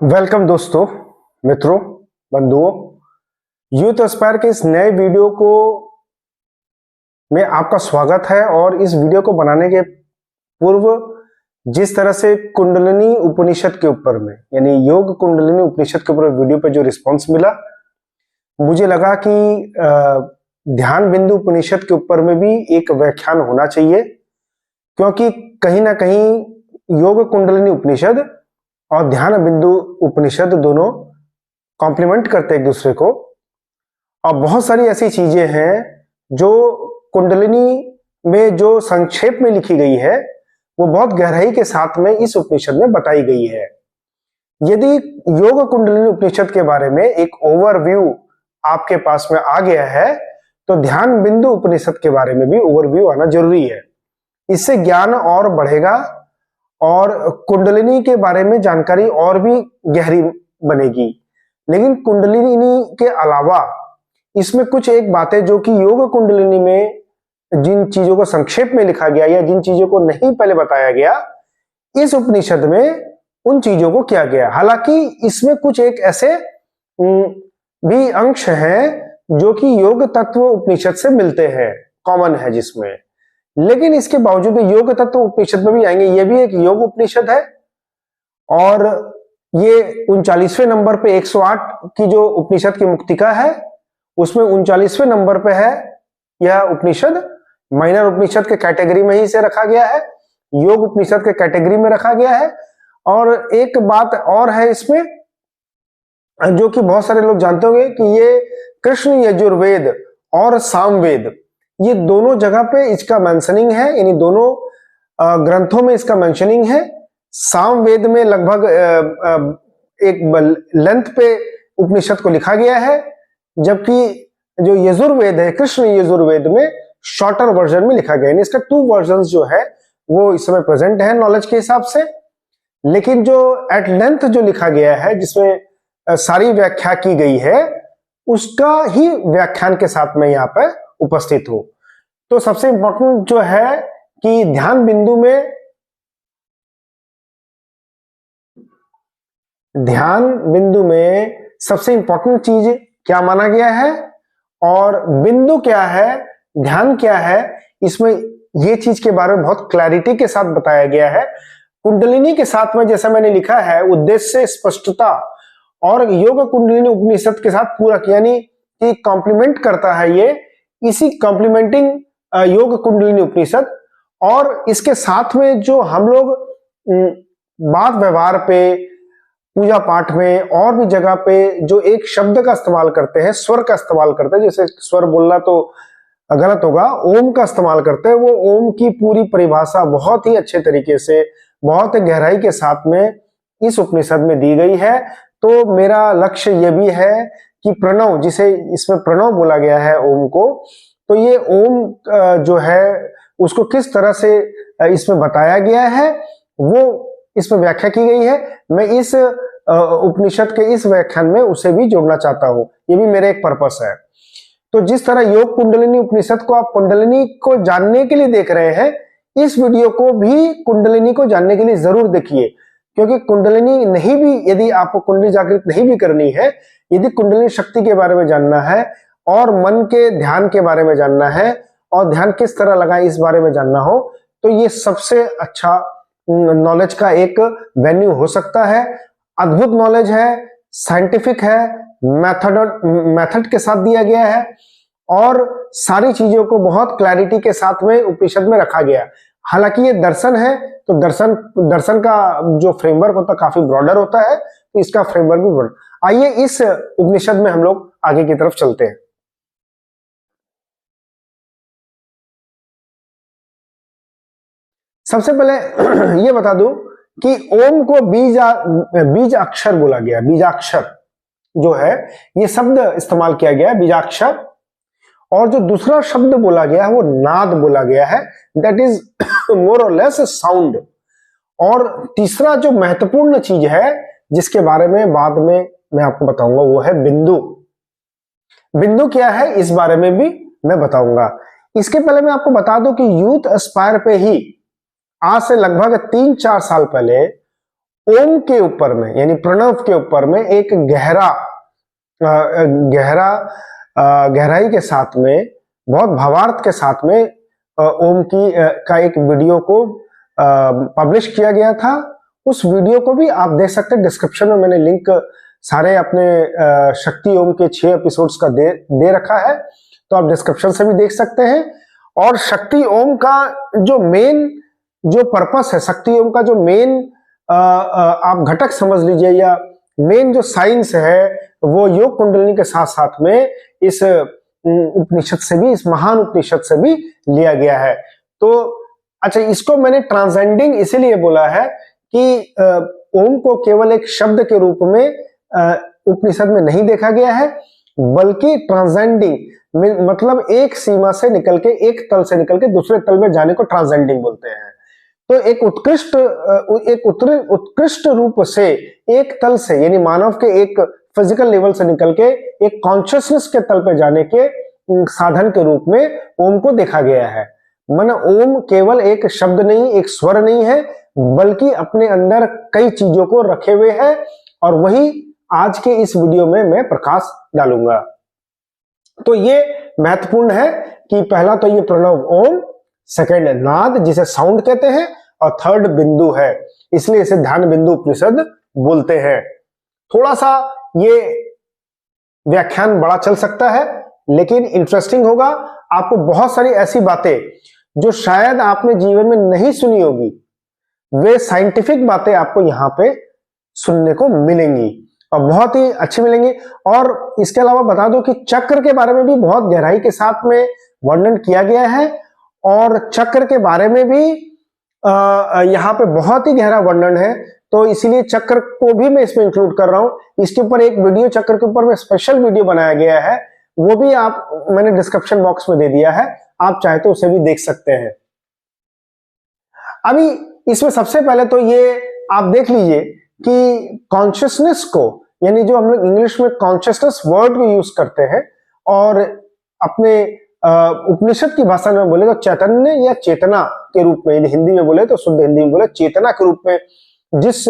Welcome दोस्तों, मित्रों, बंधुओं। यूथ एस्पायर के इस नए वीडियो को में आपका स्वागत है। और इस वीडियो को बनाने के पूर्व जिस तरह से कुंडलिनी उपनिषद के ऊपर में यानी योग कुंडलिनी उपनिषद के ऊपर वीडियो पे जो रिस्पांस मिला, मुझे लगा कि ध्यान बिंदु उपनिषद के ऊपर में भी एक व्याख्यान होना चाहिए, क्योंकि कहीं ना कहीं योग कुंडलिनी उपनिषद और ध्यान बिंदु उपनिषद दोनों कॉम्प्लीमेंट करते हैं एक दूसरे को। और बहुत सारी ऐसी चीजें हैं जो कुंडलिनी में जो संक्षेप में लिखी गई है वो बहुत गहराई के साथ में इस उपनिषद में बताई गई है। यदि योग कुंडलिनी उपनिषद के बारे में एक ओवरव्यू आपके पास में आ गया है तो ध्यान बिंदु उपनिषद के बारे में भी ओवरव्यू आना जरूरी है। इससे ज्ञान और बढ़ेगा और कुंडलिनी के बारे में जानकारी और भी गहरी बनेगी। लेकिन कुंडलिनी के अलावा इसमें कुछ एक बातें जो कि योग कुंडलिनी में जिन चीजों को संक्षेप में लिखा गया या जिन चीजों को नहीं पहले बताया गया, इस उपनिषद में उन चीजों को किया गया। हालांकि इसमें कुछ एक ऐसे भी अंश हैं जो कि योग तत्व उपनिषद से मिलते हैं, कॉमन है जिसमें। लेकिन इसके बावजूद योग तत्व उपनिषद में भी आएंगे। ये भी एक योग उपनिषद है और ये 39वें नंबर पे 108 की जो उपनिषद की मुक्तिका है उसमें 39वें नंबर पे है यह उपनिषद। माइनर उपनिषद के कैटेगरी में ही इसे रखा गया है, योग उपनिषद के कैटेगरी में रखा गया है। और एक बात और है इसमें जो कि बहुत सारे लोग जानते होंगे कि ये कृष्ण यजुर्वेद और सामवेद, ये दोनों जगह पे इसका मेंशनिंग है, यानी दोनों ग्रंथों में इसका मेंशनिंग है। सामवेद में लगभग एक लेंथ पे उपनिषद को लिखा गया है, जबकि जो यजुर्वेद है, कृष्ण यजुर्वेद में शॉर्टर वर्जन में लिखा गया है। इसका 2 वर्जन जो है वो इस समय प्रेजेंट है नॉलेज के हिसाब से। लेकिन जो एट लेंथ जो लिखा गया है जिसमें सारी व्याख्या की गई है, उसका ही व्याख्यान के साथ में यहाँ पे उपस्थित हो। तो सबसे इंपॉर्टेंट जो है कि ध्यान बिंदु में सबसे इंपॉर्टेंट चीज क्या माना गया है और बिंदु क्या है, ध्यान क्या है, इसमें ये चीज के बारे में बहुत क्लैरिटी के साथ बताया गया है। कुंडलिनी के साथ में जैसा मैंने लिखा है, उद्देश्य, स्पष्टता और योग कुंडलिनी उपनिषद के साथ पूरक यानी कि कॉम्प्लीमेंट करता है ये, इसी कॉम्प्लीमेंटिंग योग कुंडलिनी उपनिषद। और इसके साथ में जो हम लोग बात व्यवहार पे, पूजा पाठ में और भी जगह पे जो एक शब्द का इस्तेमाल करते हैं, स्वर का इस्तेमाल करते हैं, जैसे स्वर बोलना तो गलत होगा, ओम का इस्तेमाल करते हैं, वो ओम की पूरी परिभाषा बहुत ही अच्छे तरीके से, बहुत गहराई के साथ में इस उपनिषद में दी गई है। तो मेरा लक्ष्य ये भी है कि प्रणव, जिसे इसमें प्रणव बोला गया है ओम को, तो ये ओम जो है उसको किस तरह से इसमें बताया गया है वो इसमें व्याख्या की गई है। मैं इस उपनिषद के इस व्याख्यान में उसे भी जोड़ना चाहता हूं, ये भी मेरा एक पर्पस है। तो जिस तरह योग कुंडलिनी उपनिषद को आप कुंडलिनी को जानने के लिए देख रहे हैं, इस वीडियो को भी कुंडलिनी को जानने के लिए जरूर देखिए, क्योंकि कुंडलिनी नहीं भी, यदि आपको कुंडली जागृत नहीं भी करनी है, यदि कुंडलिनी शक्ति के बारे में जानना है और मन के ध्यान के बारे में जानना है और ध्यान किस तरह लगाए इस बारे में जानना हो, तो ये सबसे अच्छा नॉलेज का एक वेन्यू हो सकता है। अद्भुत नॉलेज है, साइंटिफिक है, मेथड के साथ दिया गया है और सारी चीजों को बहुत क्लैरिटी के साथ में उपनिषद में रखा गया। हालांकि ये दर्शन है तो दर्शन का जो फ्रेमवर्क होता है काफी ब्रॉडर होता है, तो इसका फ्रेमवर्क भी ब्रॉडर। आइए इस उपनिषद में हम लोग आगे की तरफ चलते हैं। सबसे पहले ये बता दूं कि ओम को बीज अक्षर बोला गया। बीजाक्षर जो है ये शब्द इस्तेमाल किया गया है, बीजाक्षर। और जो दूसरा शब्द बोला गया है वो नाद बोला गया है, दैट इज मोर और लेस साउंड। और तीसरा जो महत्वपूर्ण चीज है जिसके बारे में बाद में मैं आपको बताऊंगा वो है बिंदु। बिंदु क्या है इस बारे में भी मैं बताऊंगा। इसके पहले मैं आपको बता दूं कि यूथ एस्पायर पे ही आज से लगभग 3-4 साल पहले ओम के ऊपर में यानी प्रणव के ऊपर में एक गहराई के साथ में, बहुत भावार्थ के साथ में ओम की का एक वीडियो को पब्लिश किया गया था। उस वीडियो को भी आप देख सकते हैं, डिस्क्रिप्शन में मैंने लिंक सारे अपने शक्ति ओम के 6 एपिसोड्स का दे रखा है, तो आप डिस्क्रिप्शन से भी देख सकते हैं। और शक्ति ओम का जो मेन जो पर्पस है, शक्ति ओम का जो मेन आप घटक समझ लीजिए या मेन जो साइंस है, वो योग कुंडलिनी के साथ साथ में इस उपनिषद से भी, इस महान उपनिषद से भी लिया गया है। तो अच्छा, इसको मैंने ट्रांसेंडिंग इसीलिए बोला है कि ओम को केवल एक शब्द के रूप में उपनिषद में नहीं देखा गया है, बल्कि ट्रांसेंडिंग मतलब एक सीमा से निकल के, एक तल से निकल के दूसरे तल में जाने को ट्रांसेंडिंग बोलते हैं। तो एक उत्कृष्ट रूप से एक तल से यानी मानव के एक फिजिकल लेवल से निकल के एक कॉन्शियसनेस के तल पे जाने के साधन के रूप में ओम को देखा गया है। माना ओम केवल एक शब्द नहीं, एक स्वर नहीं है, बल्कि अपने अंदर कई चीजों को रखे हुए है, और वही आज के इस वीडियो में मैं प्रकाश डालूंगा। तो ये महत्वपूर्ण है कि पहला तो ये प्रणव ओम, सेकंड नाद जिसे साउंड कहते हैं, और थर्ड बिंदु है, इसलिए इसे ध्यान बिंदु उपनिषद बोलते हैं। थोड़ा सा ये व्याख्यान बड़ा चल सकता है, लेकिन इंटरेस्टिंग होगा। आपको बहुत सारी ऐसी बातें जो शायद आपने जीवन में नहीं सुनी होगी, वे साइंटिफिक बातें आपको यहाँ पे सुनने को मिलेंगी और बहुत ही अच्छी मिलेंगी। और इसके अलावा बता दो कि चक्र के बारे में भी बहुत गहराई के साथ में वर्णन किया गया है, और चक्र के बारे में भी यहाँ पे बहुत ही गहरा वर्णन है, तो इसीलिए चक्र को भी मैं इसमें इंक्लूड कर रहा हूं। इसके ऊपर एक वीडियो, चक्र के ऊपर में स्पेशल वीडियो बनाया गया है, वो भी मैंने डिस्क्रिप्शन बॉक्स में दे दिया है, आप चाहे तो उसे भी देख सकते हैं। अभी इसमें सबसे पहले तो ये आप देख लीजिए कि कॉन्शियसनेस को, यानी जो हम लोग इंग्लिश में कॉन्शियसनेस वर्ड को यूज करते हैं, और अपने उपनिषद की भाषा में बोले तो चैतन्य या चेतना के रूप में, यदि हिंदी में बोले तो शुद्ध हिंदी में बोले चेतना के रूप में, जिस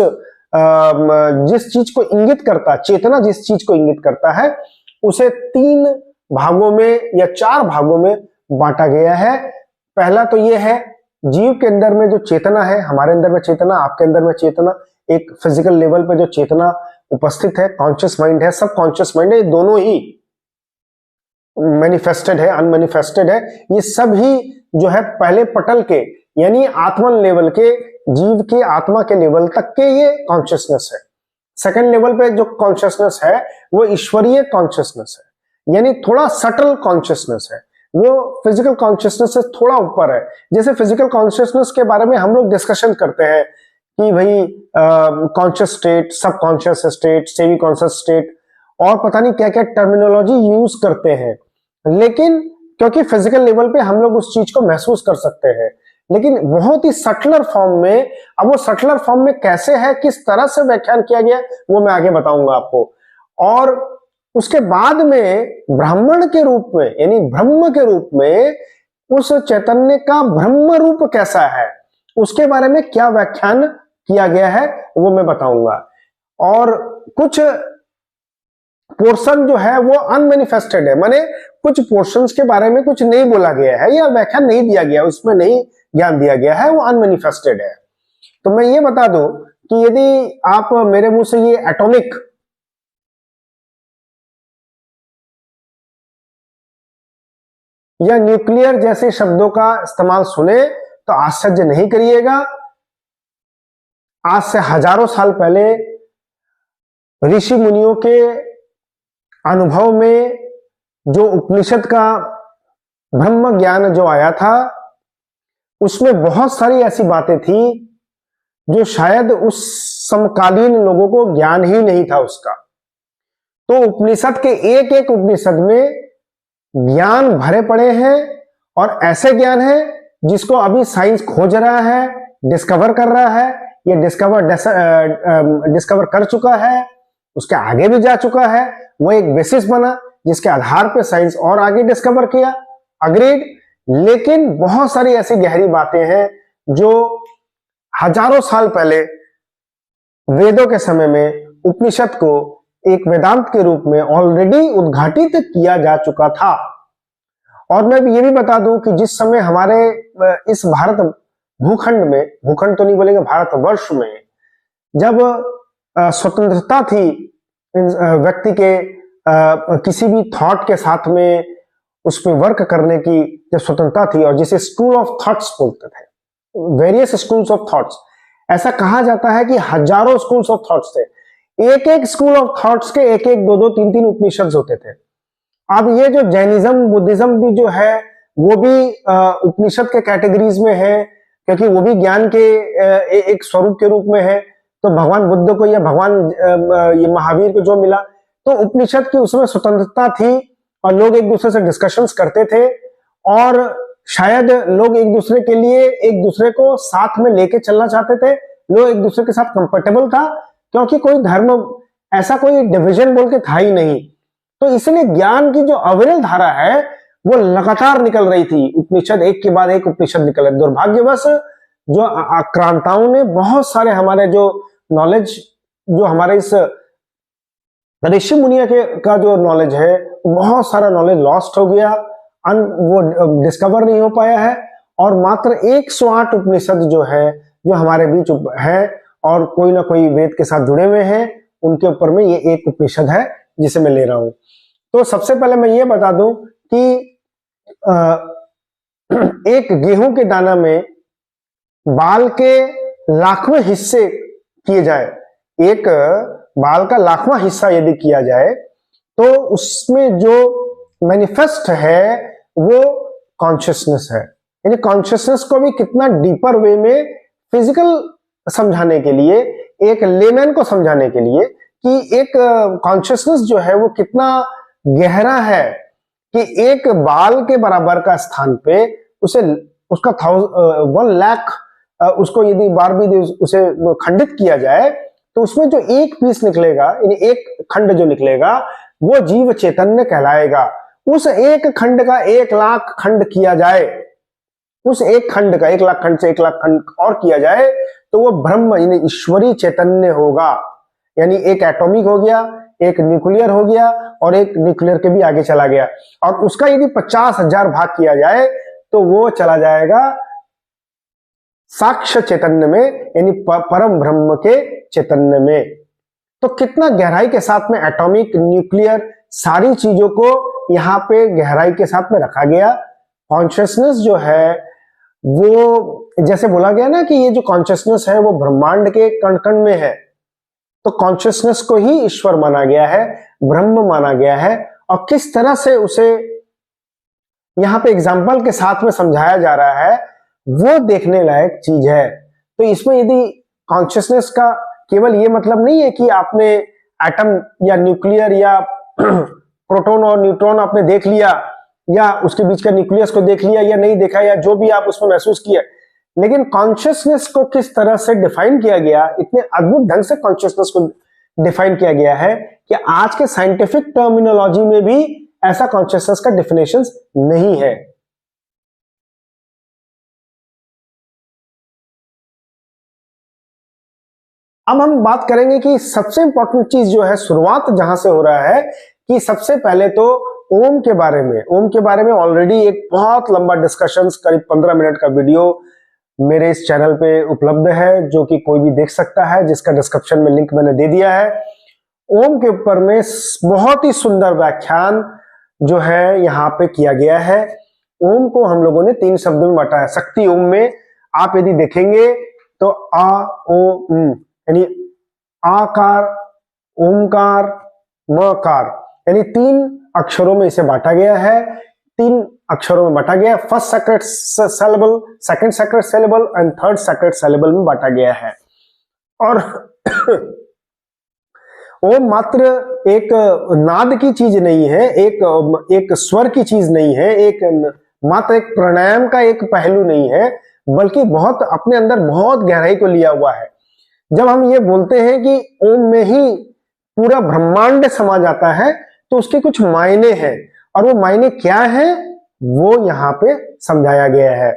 चीज को इंगित करता, चेतना जिस चीज को इंगित करता है, उसे 3 भागों में या 4 भागों में बांटा गया है। पहला तो ये है जीव के अंदर में जो चेतना है, हमारे अंदर में चेतना, आपके अंदर में चेतना, एक फिजिकल लेवल पे जो चेतना उपस्थित है, कॉन्शियस माइंड है, सब कॉन्शियस माइंड है, दोनों ही मैनिफेस्टेड है, अनमैनिफेस्टेड है, ये सब ही जो है पहले पटल के यानी आत्मन लेवल के, जीव के आत्मा के लेवल तक के ये कॉन्शियसनेस है। सेकंड लेवल पे जो कॉन्शियसनेस है वो ईश्वरीय कॉन्शियसनेस है, यानी थोड़ा सटल कॉन्शियसनेस है, वो फिजिकल कॉन्शियसनेस से थोड़ा ऊपर है। जैसे फिजिकल कॉन्शियसनेस के बारे में हम लोग डिस्कशन करते हैं कि भाई कॉन्शियस स्टेट, सब conscious state, semi conscious state, और पता नहीं क्या क्या टर्मिनोलॉजी यूज करते हैं, लेकिन क्योंकि फिजिकल लेवल पे हम लोग उस चीज को महसूस कर सकते हैं, लेकिन बहुत ही सटलर फॉर्म में, अब वो सटलर फॉर्म में कैसे है, किस तरह से व्याख्यान किया गया, वो मैं आगे बताऊंगा आपको। और उसके बाद में ब्राह्मण के रूप में यानी ब्रह्म के रूप में उस चैतन्य का ब्रह्म रूप कैसा है, उसके बारे में क्या व्याख्यान किया गया है, वो मैं बताऊंगा। और कुछ पोर्शन जो है वो अनमैनिफेस्टेड है, माने कुछ पोर्शंस के बारे में कुछ नहीं बोला गया है या व्याख्यान नहीं दिया गया, उसमें नहीं ज्ञान दिया गया है, वो अनमैनिफेस्टेड है। तो मैं ये बता दूं कि यदि आप मेरे मुंह से ये एटॉमिक या न्यूक्लियर जैसे शब्दों का इस्तेमाल सुने तो आश्चर्य नहीं करिएगा। आज से हजारों साल पहले ऋषि मुनियों के अनुभव में जो उपनिषद का ब्रह्म ज्ञान जो आया था, उसमें बहुत सारी ऐसी बातें थी जो शायद उस समकालीन लोगों को ज्ञान ही नहीं था उसका। तो उपनिषद के एक एक उपनिषद में ज्ञान भरे पड़े हैं, और ऐसे ज्ञान है जिसको अभी साइंस खोज रहा है, डिस्कवर कर रहा है, ये डिस्कवर कर चुका है, उसके आगे भी जा चुका है, वो एक बेसिस बना जिसके आधार पे साइंस और आगे डिस्कवर किया, अग्रीड। लेकिन बहुत सारी ऐसी गहरी बातें हैं जो हजारों साल पहले वेदों के समय में उपनिषद को एक वेदांत के रूप में ऑलरेडी उद्घाटित किया जा चुका था। और मैं ये भी बता दूं कि जिस समय हमारे इस भारत भूखंड में, भूखंड तो नहीं बोलेंगे, भारतवर्ष में जब स्वतंत्रता थी व्यक्ति के किसी भी थॉट के साथ में उस पर वर्क करने की जब स्वतंत्रता थी, और जिसे स्कूल ऑफ थॉट्स बोलते थे, वेरियस स्कूल्स ऑफ थॉट्स, ऐसा कहा जाता है कि हजारों स्कूल्स ऑफ थॉट्स थे। एक एक स्कूल ऑफ थॉट्स के एक एक दो दो तीन तीन उपनिषद होते थे। अब ये जो जैनिज्म बुद्धिज्म भी जो है वो भी उपनिषद के कैटेगरीज में है, क्योंकि वो भी ज्ञान के एक स्वरूप के रूप में है। तो भगवान बुद्ध को या भगवान ये महावीर को जो मिला, तो उपनिषद की उसमें स्वतंत्रता थी और लोग एक दूसरे से डिस्कशंस करते थे, और शायद लोग एक दूसरे के लिए एक दूसरे को साथ में लेके चलना चाहते थे। लोग एक दूसरे के साथ कंफर्टेबल था, क्योंकि कोई धर्म ऐसा कोई डिवीजन बोल के था ही नहीं। तो इसलिए ज्ञान की जो अविरल धारा है वो लगातार निकल रही थी। उपनिषद एक के बाद एक उपनिषद निकल रहे। दुर्भाग्यवश जो आक्रांताओं ने बहुत सारे हमारे जो नॉलेज, जो हमारे इस ऋषि मुनिया के का जो नॉलेज है, बहुत सारा नॉलेज लॉस्ट हो गया, वो डिस्कवर नहीं हो पाया है। और मात्र 108 उपनिषद जो है, जो हमारे बीच है और कोई ना कोई वेद के साथ जुड़े हुए हैं, उनके ऊपर में ये एक उपनिषद है जिसे मैं ले रहा हूं। तो सबसे पहले मैं ये बता दूं कि एक गेहूं के दाना में बाल के लाखवें हिस्से किए जाए, एक बाल का लाखवां हिस्सा यदि किया जाए, तो उसमें जो मैनिफेस्ट है वो कॉन्शियसनेस है। यानी कॉन्शियसनेस को भी कितना डीपर वे में फिजिकल समझाने के लिए, एक लेमैन को समझाने के लिए कि एक कॉन्शियसनेस जो है वो कितना गहरा है, कि एक बाल के बराबर का स्थान पे उसे उसका 1 लाख उसको यदि बार भी उसे खंडित किया जाए, तो उसमें जो एक पीस निकलेगा, यानी एक खंड जो निकलेगा, वो जीव चैतन्य कहलाएगा। उस एक खंड का 1 लाख खंड किया जाए, उस एक खंड का 1 लाख खंड से 1 लाख खंड और किया जाए, तो वो ब्रह्म यानी ईश्वरी चैतन्य होगा। यानी एक एटॉमिक हो गया, एक न्यूक्लियर हो गया, और एक न्यूक्लियर के भी आगे चला गया। और उसका यदि 50,000 भाग किया जाए तो वो चला जाएगा साक्ष्य चैतन्य में, यानी परम ब्रह्म के चैतन्य में। तो कितना गहराई के साथ में एटॉमिक, न्यूक्लियर, सारी चीजों को यहाँ पे गहराई के साथ में रखा गया। कॉन्शियसनेस जो है वो, जैसे बोला गया ना कि ये जो कॉन्शियसनेस है वो ब्रह्मांड के कण कण में है, तो कॉन्शियसनेस को ही ईश्वर माना गया है, ब्रह्म माना गया है। और किस तरह से उसे यहाँ पे एग्जाम्पल के साथ में समझाया जा रहा है, वो देखने लायक चीज है। तो इसमें यदि कॉन्शियसनेस का केवल ये मतलब नहीं है कि आपने एटम या न्यूक्लियर या प्रोटॉन और न्यूट्रॉन आपने देख लिया, या उसके बीच का न्यूक्लियस को देख लिया या नहीं देखा, या जो भी आप उसमें महसूस किया, लेकिन कॉन्शियसनेस को किस तरह से डिफाइन किया गया, इतने अद्भुत ढंग से कॉन्शियसनेस को डिफाइन किया गया है कि आज के साइंटिफिक टर्मिनोलॉजी में भी ऐसा कॉन्शियसनेस का डेफिनेशन नहीं है। अब हम बात करेंगे कि सबसे इंपॉर्टेंट चीज जो है, शुरुआत जहां से हो रहा है, कि सबसे पहले तो ओम के बारे में। ओम के बारे में ऑलरेडी एक बहुत लंबा डिस्कशन, करीब 15 मिनट का वीडियो मेरे इस चैनल पे उपलब्ध है, जो कि कोई भी देख सकता है, जिसका डिस्क्रिप्शन में लिंक मैंने दे दिया है। ओम के ऊपर में बहुत ही सुंदर व्याख्यान जो है यहाँ पे किया गया है। ओम को हम लोगों ने 3 शब्दों में बांटा है। शक्ति ओम में आप यदि देखेंगे तो आ ओ यानी आकार, ओमकार, मकार, यानी 3 अक्षरों में इसे बांटा गया है। 3 अक्षरों में बांटा गया है। First secret syllable, second secret syllable and third secret syllable में बांटा गया है। और ओम मात्र एक नाद की चीज नहीं है, एक स्वर की चीज नहीं है, एक मात्र एक प्राणायाम का एक पहलू नहीं है, बल्कि बहुत अपने अंदर बहुत गहराई को लिया हुआ है। जब हम ये बोलते हैं कि ओम में ही पूरा ब्रह्मांड समा जाता है, तो उसके कुछ मायने हैं, और वो मायने क्या है वो यहाँ पे समझाया गया है।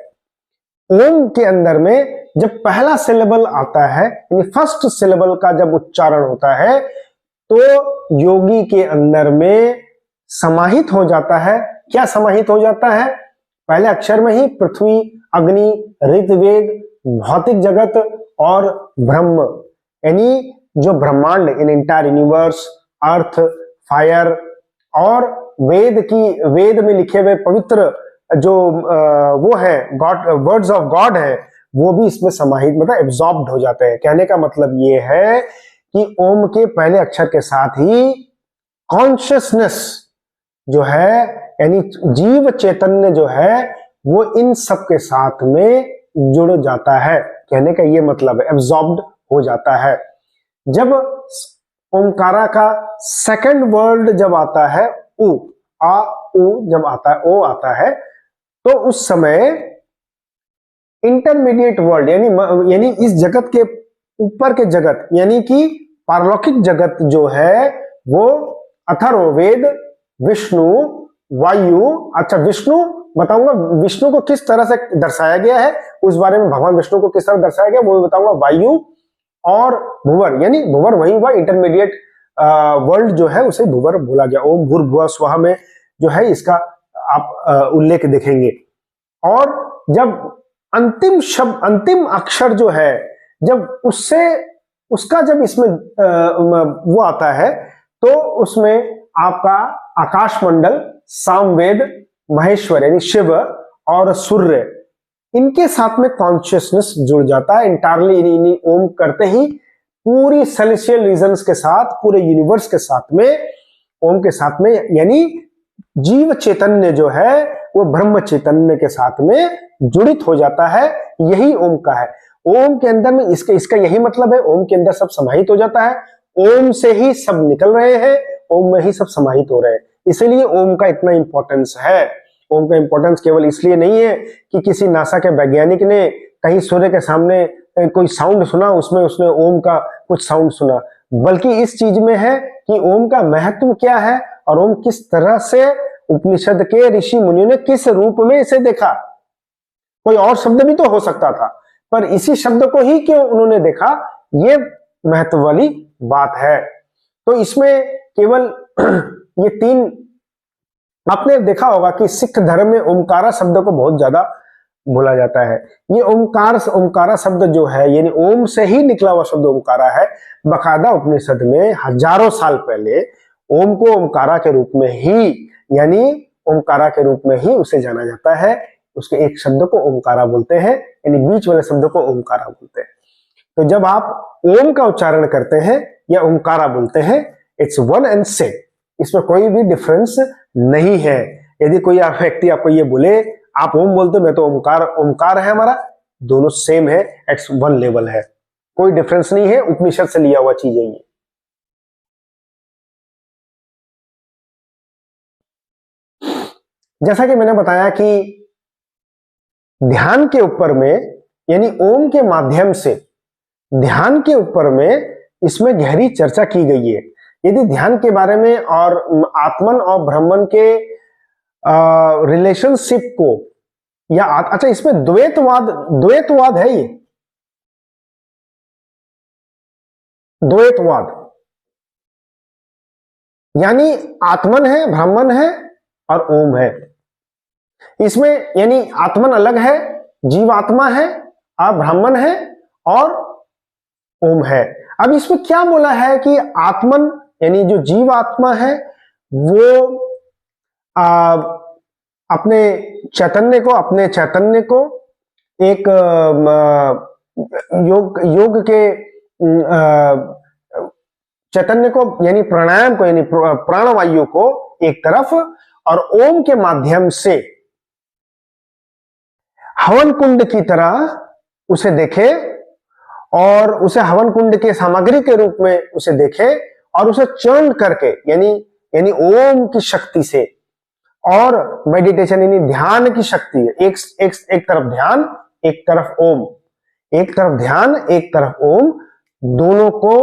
ओम के अंदर में जब पहला सिलेबल आता है, यानी फर्स्ट सिलेबल का जब उच्चारण होता है, तो योगी के अंदर में समाहित हो जाता है। क्या समाहित हो जाता है? पहले अक्षर में ही पृथ्वी, अग्नि, ऋग्वेद, भौतिक जगत और ब्रह्म, यानी जो ब्रह्मांड, in entire universe, earth, fire और वेद में लिखे हुए पवित्र जो वो है गॉड, वर्ड्स ऑफ गॉड है, वो भी इसमें समाहित मतलब एब्जॉर्ब्ड हो जाते हैं। कहने का मतलब ये है कि ओम के पहले अक्षर के साथ ही कॉन्शियसनेस जो है, यानी जीव चैतन्य जो है, वो इन सब के साथ में जुड़ जाता है। कहने का ये मतलब है, एब्जॉर्ब्ड हो जाता है। जब ओमकारा का सेकंड वर्ड जब आता है, उ, आ, उ जब आता है, ओ आता है, तो उस समय इंटरमीडिएट वर्ल्ड, यानी इस जगत के ऊपर के जगत, यानी कि पारलौकिक जगत जो है, वो अथर्ववेद, विष्णु, वायु, अच्छा विष्णु बताऊंगा, विष्णु को किस तरह से दर्शाया गया है उस बारे में, भगवान विष्णु को किस तरह दर्शाया गया वो भी बताऊंगा। वायु और भुवर, यानी भुवर वही हुआ, इंटरमीडिएट वर्ल्ड जो है उसे भुवर बोला गया। ओम भूर्भुवः स्वः में जो है इसका आप उल्लेख देखेंगे। और जब अंतिम शब्द, अंतिम अक्षर जो है, जब उसका जब इसमें वो आता है, तो उसमें आपका आकाश मंडल, सामवेद, महेश्वर यानी शिव और सूर्य, इनके साथ में कॉन्शियसनेस जुड़ जाता है इंटायरली। ओम करते ही पूरी सेलेस्टियल रीजन्स के साथ, पूरे यूनिवर्स के साथ में, ओम के साथ में, यानी जीव चैतन्य जो है वो ब्रह्म चैतन्य के साथ में जुड़ित हो जाता है। यही ओम का है। ओम के अंदर में इसका यही मतलब है, ओम के अंदर सब समाहित हो जाता है। ओम से ही सब निकल रहे हैं, ओम में ही सब समाहित हो रहे हैं। इसलिए ओम का इतना इंपॉर्टेंस है। ओम का इंपॉर्टेंस केवल इसलिए नहीं है कि किसी नासा के वैज्ञानिक ने कहीं सूर्य के सामने कोई साउंड सुना, उसमें उसने ओम का कुछ साउंड सुना, बल्कि इस चीज में है कि ओम का महत्व क्या है और ओम किस तरह से उपनिषद के ऋषि मुनियों ने किस रूप में इसे देखा। कोई और शब्द भी तो हो सकता था, पर इसी शब्द को ही क्यों उन्होंने देखा, ये महत्व वाली बात है। तो इसमें केवल ये तीन, आपने देखा होगा कि सिख धर्म में ओमकारा शब्द को बहुत ज्यादा बोला जाता है। ये ओमकारा शब्द जो है, यानी ओम से ही निकला हुआ शब्द ओमकारा है। बकायदा उपनिषद में हजारों साल पहले ओम को ओमकारा के रूप में ही, यानी ओमकारा के रूप में ही उसे जाना जाता है। उसके एक शब्द को ओमकारा बोलते हैं, यानी बीच वाले शब्द को ओमकारा बोलते हैं। तो जब आप ओम का उच्चारण करते हैं या ओमकारा बोलते हैं, इट्स वन एंड सेम, इसमें कोई भी डिफरेंस नहीं है। यदि कोई व्यक्ति आपको ये बोले आप ओम बोलते हो, मैं तो ओमकार है हमारा, दोनों सेम है, एट्स वन लेवल है, कोई डिफरेंस नहीं है, उपनिषद से लिया हुआ चीज है ये। जैसा कि मैंने बताया कि ध्यान के ऊपर में, यानी ओम के माध्यम से ध्यान के ऊपर में इसमें गहरी चर्चा की गई है। यदि ध्यान के बारे में और आत्मन और ब्रह्मन के रिलेशनशिप को, या अच्छा इसमें द्वैतवाद है, ये द्वैतवाद, यानी आत्मन है, ब्राह्मण है और ओम है। इसमें यानी आत्मन अलग है, जीवात्मा है, और ब्राह्मण है और ओम है। अब इसमें क्या बोला है कि आत्मन यानी जो जीवात्मा है वो अपने चैतन्य को एक योग के चैतन्य को, यानी प्राणायाम को, यानी प्राणवायु को एक तरफ, और ओम के माध्यम से हवन कुंड की तरह उसे देखे, और उसे हवन कुंड के सामग्री के रूप में उसे देखे, और उसे चर्न करके, यानी ओम की शक्ति से, और मेडिटेशन यानी ध्यान की शक्ति है, एक तरफ ध्यान, एक तरफ ओम, एक तरफ ध्यान, एक तरफ ओम, दोनों को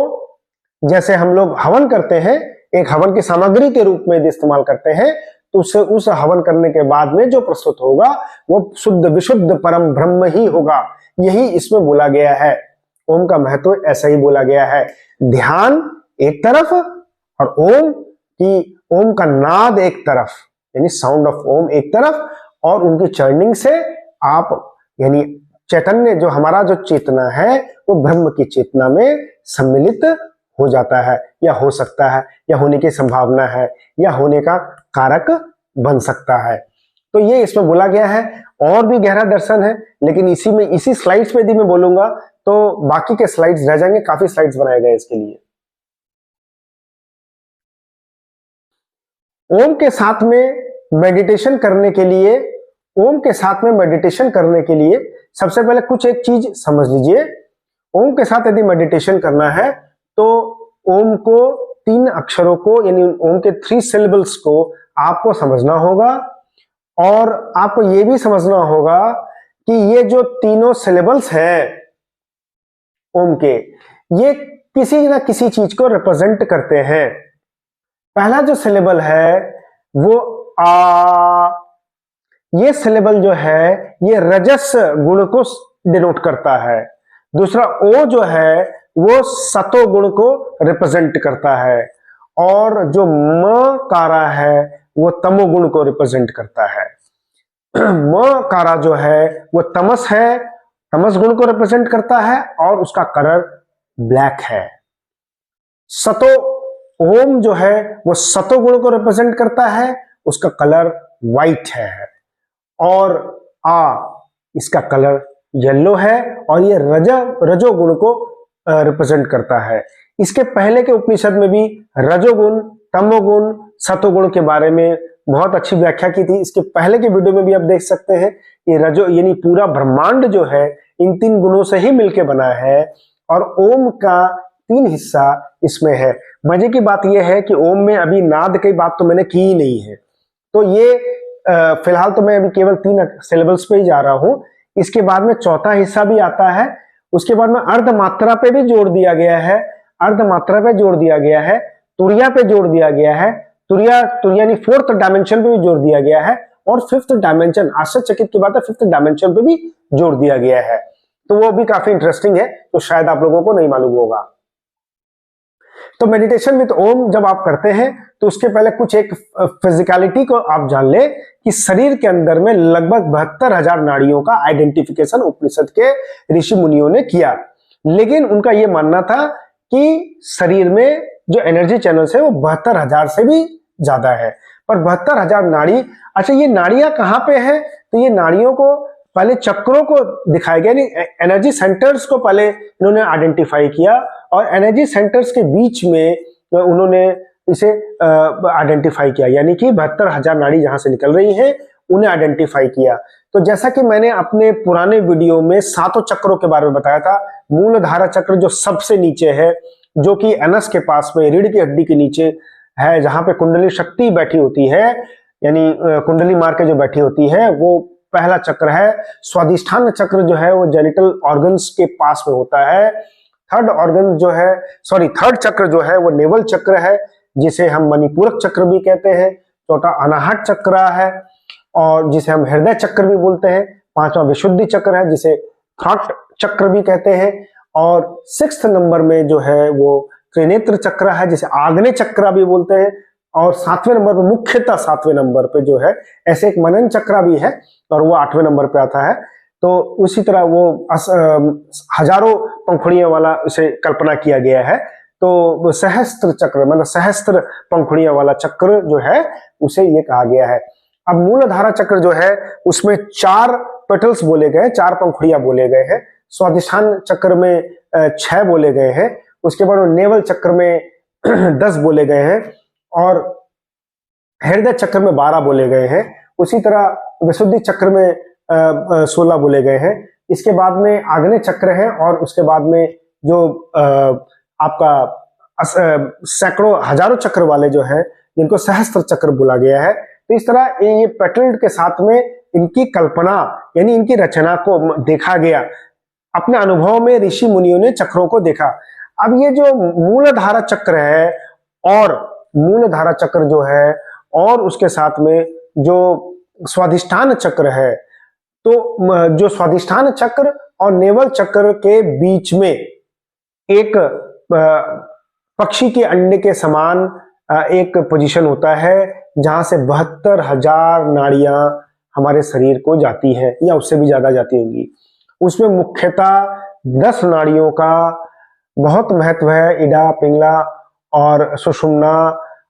जैसे हम लोग हवन करते हैं, एक हवन की सामग्री के रूप में यदि इस्तेमाल करते हैं, तो उसे उस हवन करने के बाद में जो प्रस्तुत होगा वो शुद्ध विशुद्ध परम ब्रह्म ही होगा। यही इसमें बोला गया है। ओम का महत्व ऐसा ही बोला गया है। ध्यान एक तरफ और ओम का नाद एक तरफ, यानी साउंड ऑफ ओम एक तरफ, और उनकी चर्निंग से आप यानी चैतन्य जो हमारा जो चेतना है वो ब्रह्म की चेतना में सम्मिलित हो जाता है, या हो सकता है, या होने की संभावना है, या होने का कारक बन सकता है। तो ये इसमें बोला गया है। और भी गहरा दर्शन है, लेकिन इसी स्लाइड्स पे यदि मैं बोलूंगा तो बाकी के स्लाइड्स रह जाएंगे। काफी स्लाइड्स बनाए गए इसके लिए। ओम के साथ में मेडिटेशन करने के लिए सबसे पहले कुछ एक चीज समझ लीजिए। ओम के साथ यदि मेडिटेशन करना है तो ओम को 3 अक्षरों को, यानी ओम के 3 सिलेबल्स को आपको समझना होगा, और आपको यह भी समझना होगा कि ये जो तीनों सिलेबल्स हैं ओम के, ये किसी ना किसी चीज को रिप्रेजेंट करते हैं। पहला जो सिलेबल है वो आ, ये सिलेबल जो है ये रजस गुण को डिनोट करता है। दूसरा ओ जो है वो सतो गुण को रिप्रेजेंट करता है, और जो म कारा है वो तमो गुण को रिप्रेजेंट करता है। म कारा जो है वो तमस है, तमस गुण को रिप्रेजेंट करता है, और उसका कलर ब्लैक है। सतो ओम जो है वो सतो गुण को रिप्रेजेंट करता है, उसका कलर व्हाइट है, और इसका कलर येलो है, और ये रजोगुण को रिप्रेजेंट करता है। इसके पहले के उपनिषद में भी रजोगुण, तमोगुण, सतोगुण के बारे में बहुत अच्छी व्याख्या की थी। इसके पहले के वीडियो में भी आप देख सकते हैं। ये रजो यानी पूरा ब्रह्मांड जो है इन 3 गुणों से ही मिलकर बना है, और ओम का 3 हिस्सा इसमें है। मजे की बात यह है कि ओम में अभी नाद की बात तो मैंने की ही नहीं है, तो ये फिलहाल तो मैं अभी केवल 3 सिलेबल्स पे ही जा रहा हूं। इसके बाद में चौथा हिस्सा भी आता है। उसके बाद में अर्ध मात्रा पे भी जोड़ दिया गया है, अर्ध मात्रा पे जोड़ दिया गया है, तुरिया पे जोड़ दिया गया है, तुरिया यानी 4th डायमेंशन पे भी जोड़ दिया गया है, और 5th डायमेंशन, आश्चर्यचकित की बात है, 5th डायमेंशन पे भी जोड़ दिया गया है। तो वो भी काफी इंटरेस्टिंग है, तो शायद आप लोगों को नहीं मालूम होगा। तो मेडिटेशन विद ओम जब आप करते हैं तो उसके पहले कुछ एक फिजिकलिटी को आप जान ले कि शरीर के अंदर में लगभग 72,000 नाड़ियों का आइडेंटिफिकेशन उपनिषद के ऋषि मुनियों ने किया। लेकिन उनका यह मानना था कि शरीर में जो एनर्जी चैनल्स है वो 72,000 से भी ज्यादा है। पर 72,000 नाड़ी, अच्छा ये नाड़ियां कहां पे है? तो ये नाड़ियों को पहले चक्रों को दिखाया गया, नहीं एनर्जी सेंटर्स को पहले इन्होंने आइडेंटिफाई किया, और एनर्जी सेंटर्स के बीच में उन्होंने इसे आइडेंटिफाई किया, यानी कि 72,000 नाड़ी जहां से निकल रही हैं उन्हें आइडेंटिफाई किया। तो जैसा कि मैंने अपने पुराने वीडियो में 7 चक्रों के बारे में बताया था, मूलधारा चक्र जो सबसे नीचे है, जो कि एनस के पास में रीढ़ की हड्डी के नीचे है, जहां पे कुंडली शक्ति बैठी होती है, यानी कुंडली मार के जो बैठी होती है, वो पहला चक्र है। स्वादिष्ठान चक्र जो है वो जेनिटल ऑर्गन्स के पास में होता है। थर्ड चक्र जो है वो नेवल चक्र है, जिसे हम मणिपूरक चक्र भी कहते हैं। चौथा अनाहत चक्र है, और जिसे हम हृदय चक्र भी बोलते हैं। 5वां विशुद्धि चक्र है, जिसे थॉट चक्र भी कहते हैं। और 6th नंबर में जो है वो त्रिनेत्र चक्र है, जिसे आग्नेय चक्र भी बोलते हैं। और 7वें नंबर पर, मुख्यतः 7वें नंबर पे जो है ऐसे एक मनन चक्र भी है, और वो 8वें नंबर पे आता है। तो उसी तरह वो हजारों पंखुड़ियों वाला इसे कल्पना किया गया है। तो सहस्त्र चक्र मतलब सहस्त्र पंखुड़ियों वाला चक्र जो है उसे ये कहा गया है। अब मूलधारा चक्र जो है उसमें 4 पेटल्स बोले गए, 4 पंखुड़ियां बोले गए हैं। स्वादिष्ठान चक्र में 6 बोले गए हैं। उसके बाद नेवल चक्र में 10 बोले गए हैं, और हृदय चक्र में 12 बोले गए हैं। उसी तरह विशुद्धि चक्र में 16 बोले गए हैं। इसके बाद में आग्नेय चक्र है, और उसके बाद में जो आपका सैकड़ों हजारों चक्र वाले जो है जिनको सहस्त्र चक्र बोला गया है। तो इस तरह ये पेटल के साथ में इनकी कल्पना यानी इनकी रचना को देखा गया। अपने अनुभव में ऋषि मुनियों ने चक्रों को देखा। अब ये जो मूलधारा चक्र है और मूलधारा चक्र जो है और उसके साथ में जो स्वादिष्ठान चक्र है, तो जो स्वादिष्ठान चक्र और नेवल चक्र के बीच में एक पक्षी के अंडे के समान एक पोजीशन होता है जहां से 72,000 नाड़ियां हमारे शरीर को जाती है या उससे भी ज्यादा जाती होंगी। उसमें मुख्यतः 10 नाड़ियों का बहुत महत्व है। इडा, पिंगला और सुषुम्ना,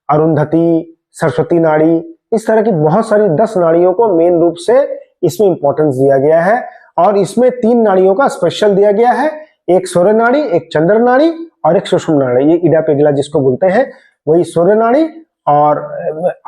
अरुंधति, सरस्वती नाड़ी, इस तरह की बहुत सारी 10 नाड़ियों को मेन रूप से इसमें इंपॉर्टेंस दिया गया है। और इसमें 3 नाड़ियों का स्पेशल दिया गया है, एक सूर्य नाड़ी, एक चंद्र नाड़ी और एक सुषुम्ना नाड़ी। ये इडा पिंगला जिसको बोलते हैं वही सूर्य नाड़ी, और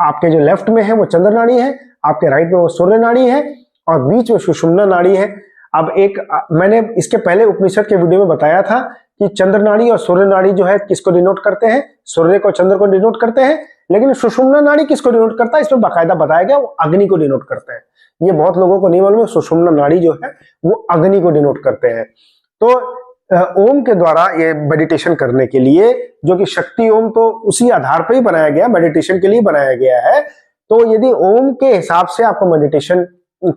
आपके जो लेफ्ट में है वो चंद्र नाड़ी है, आपके राइट में वो सूर्य नाड़ी है और बीच में सुषुम्ना नाड़ी है। अब एक मैंने इसके पहले उपनिषद के वीडियो में बताया था कि चंद्र नाड़ी और सूर्य नाड़ी जो है किसको डिनोट करते हैं, सूर्य को, चंद्र को डिनोट करते हैं, लेकिन सुषुम्ना नाड़ी किसको डिनोट करता है, इसमें बाकायदा बताया गया, वो अग्नि को डिनोट करते हैं। ये बहुत लोगों को नहीं मालूम है, सुषुम्ना नाड़ी जो है वो अग्नि को डिनोट करते हैं। तो ओम के द्वारा ये मेडिटेशन करने के लिए, जो कि शक्ति ओम तो उसी आधार पर ही बनाया गया, मेडिटेशन के लिए बनाया गया है। तो यदि ओम के हिसाब से आपको मेडिटेशन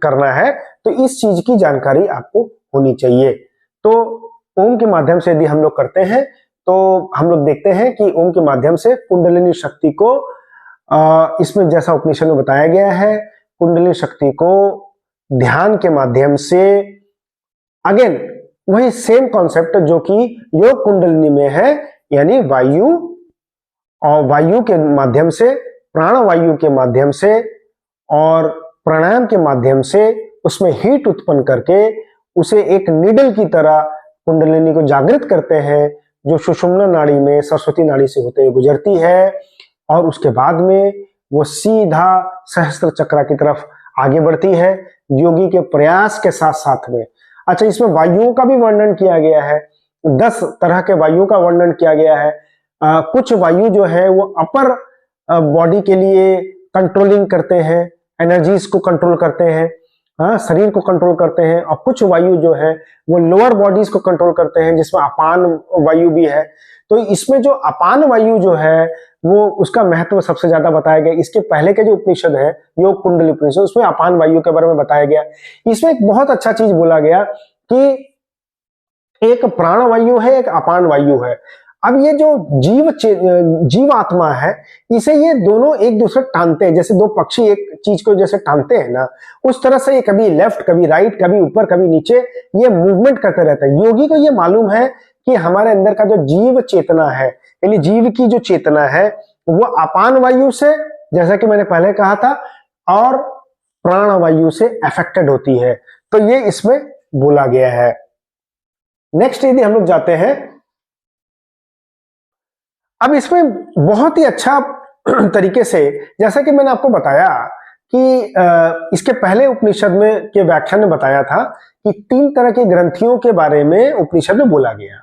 करना है तो इस चीज की जानकारी आपको होनी चाहिए। तो ओम के माध्यम से यदि हम लोग करते हैं तो हम लोग देखते हैं कि ओम के माध्यम से कुंडलिनी शक्ति को, इसमें जैसा उपनिषद में बताया गया है, कुंडलिनी शक्ति को ध्यान के माध्यम से, अगेन वही सेम कॉन्सेप्ट जो कि योग कुंडलिनी में है, यानी वायु, और वायु के माध्यम से, प्राण वायु के माध्यम से और प्राणायाम के माध्यम से उसमें हीट उत्पन्न करके उसे एक नीडल की तरह कुंडलिनी को जागृत करते हैं, जो सुषुम्ना नाड़ी में सरस्वती नाड़ी से होते हुए गुजरती है, और उसके बाद में वो सीधा सहस्त्र चक्र की तरफ आगे बढ़ती है योगी के प्रयास के साथ साथ में। अच्छा, इसमें वायुओं का भी वर्णन किया गया है, 10 तरह के वायुओं का वर्णन किया गया है। कुछ वायु जो है वो अपर बॉडी के लिए कंट्रोलिंग करते हैं, एनर्जीज को कंट्रोल करते हैं, शरीर को कंट्रोल करते हैं, और कुछ वायु जो है वो लोअर बॉडीज को कंट्रोल करते हैं, जिसमें अपान वायु भी है। तो इसमें जो अपान वायु जो है वो उसका महत्व सबसे ज्यादा बताया गया। इसके पहले के जो उपनिषद है, योग कुंडली उपनिषद, उसमें अपान वायु के बारे में बताया गया। इसमें एक बहुत अच्छा चीज बोला गया कि एक प्राण वायु है, एक अपान वायु है। अब ये जो जीव आत्मा है, इसे ये दोनों एक दूसरे टानते हैं, जैसे दो पक्षी एक चीज को जैसे टानते हैं ना, उस तरह से ये कभी लेफ्ट, कभी राइट, कभी ऊपर, कभी नीचे, ये मूवमेंट करते रहता है। योगी को ये मालूम है कि हमारे अंदर का जो जीव चेतना है, यानी जीव की जो चेतना है, वो अपान वायु से, जैसा कि मैंने पहले कहा था, और प्राण वायु से अफेक्टेड होती है। तो ये इसमें बोला गया है। नेक्स्ट यदि हम लोग जाते हैं, अब इसमें बहुत ही अच्छा तरीके से, जैसा कि मैंने आपको बताया कि इसके पहले उपनिषद में के व्याख्यान में बताया था कि 3 तरह की ग्रंथियों के बारे में उपनिषद में बोला गया।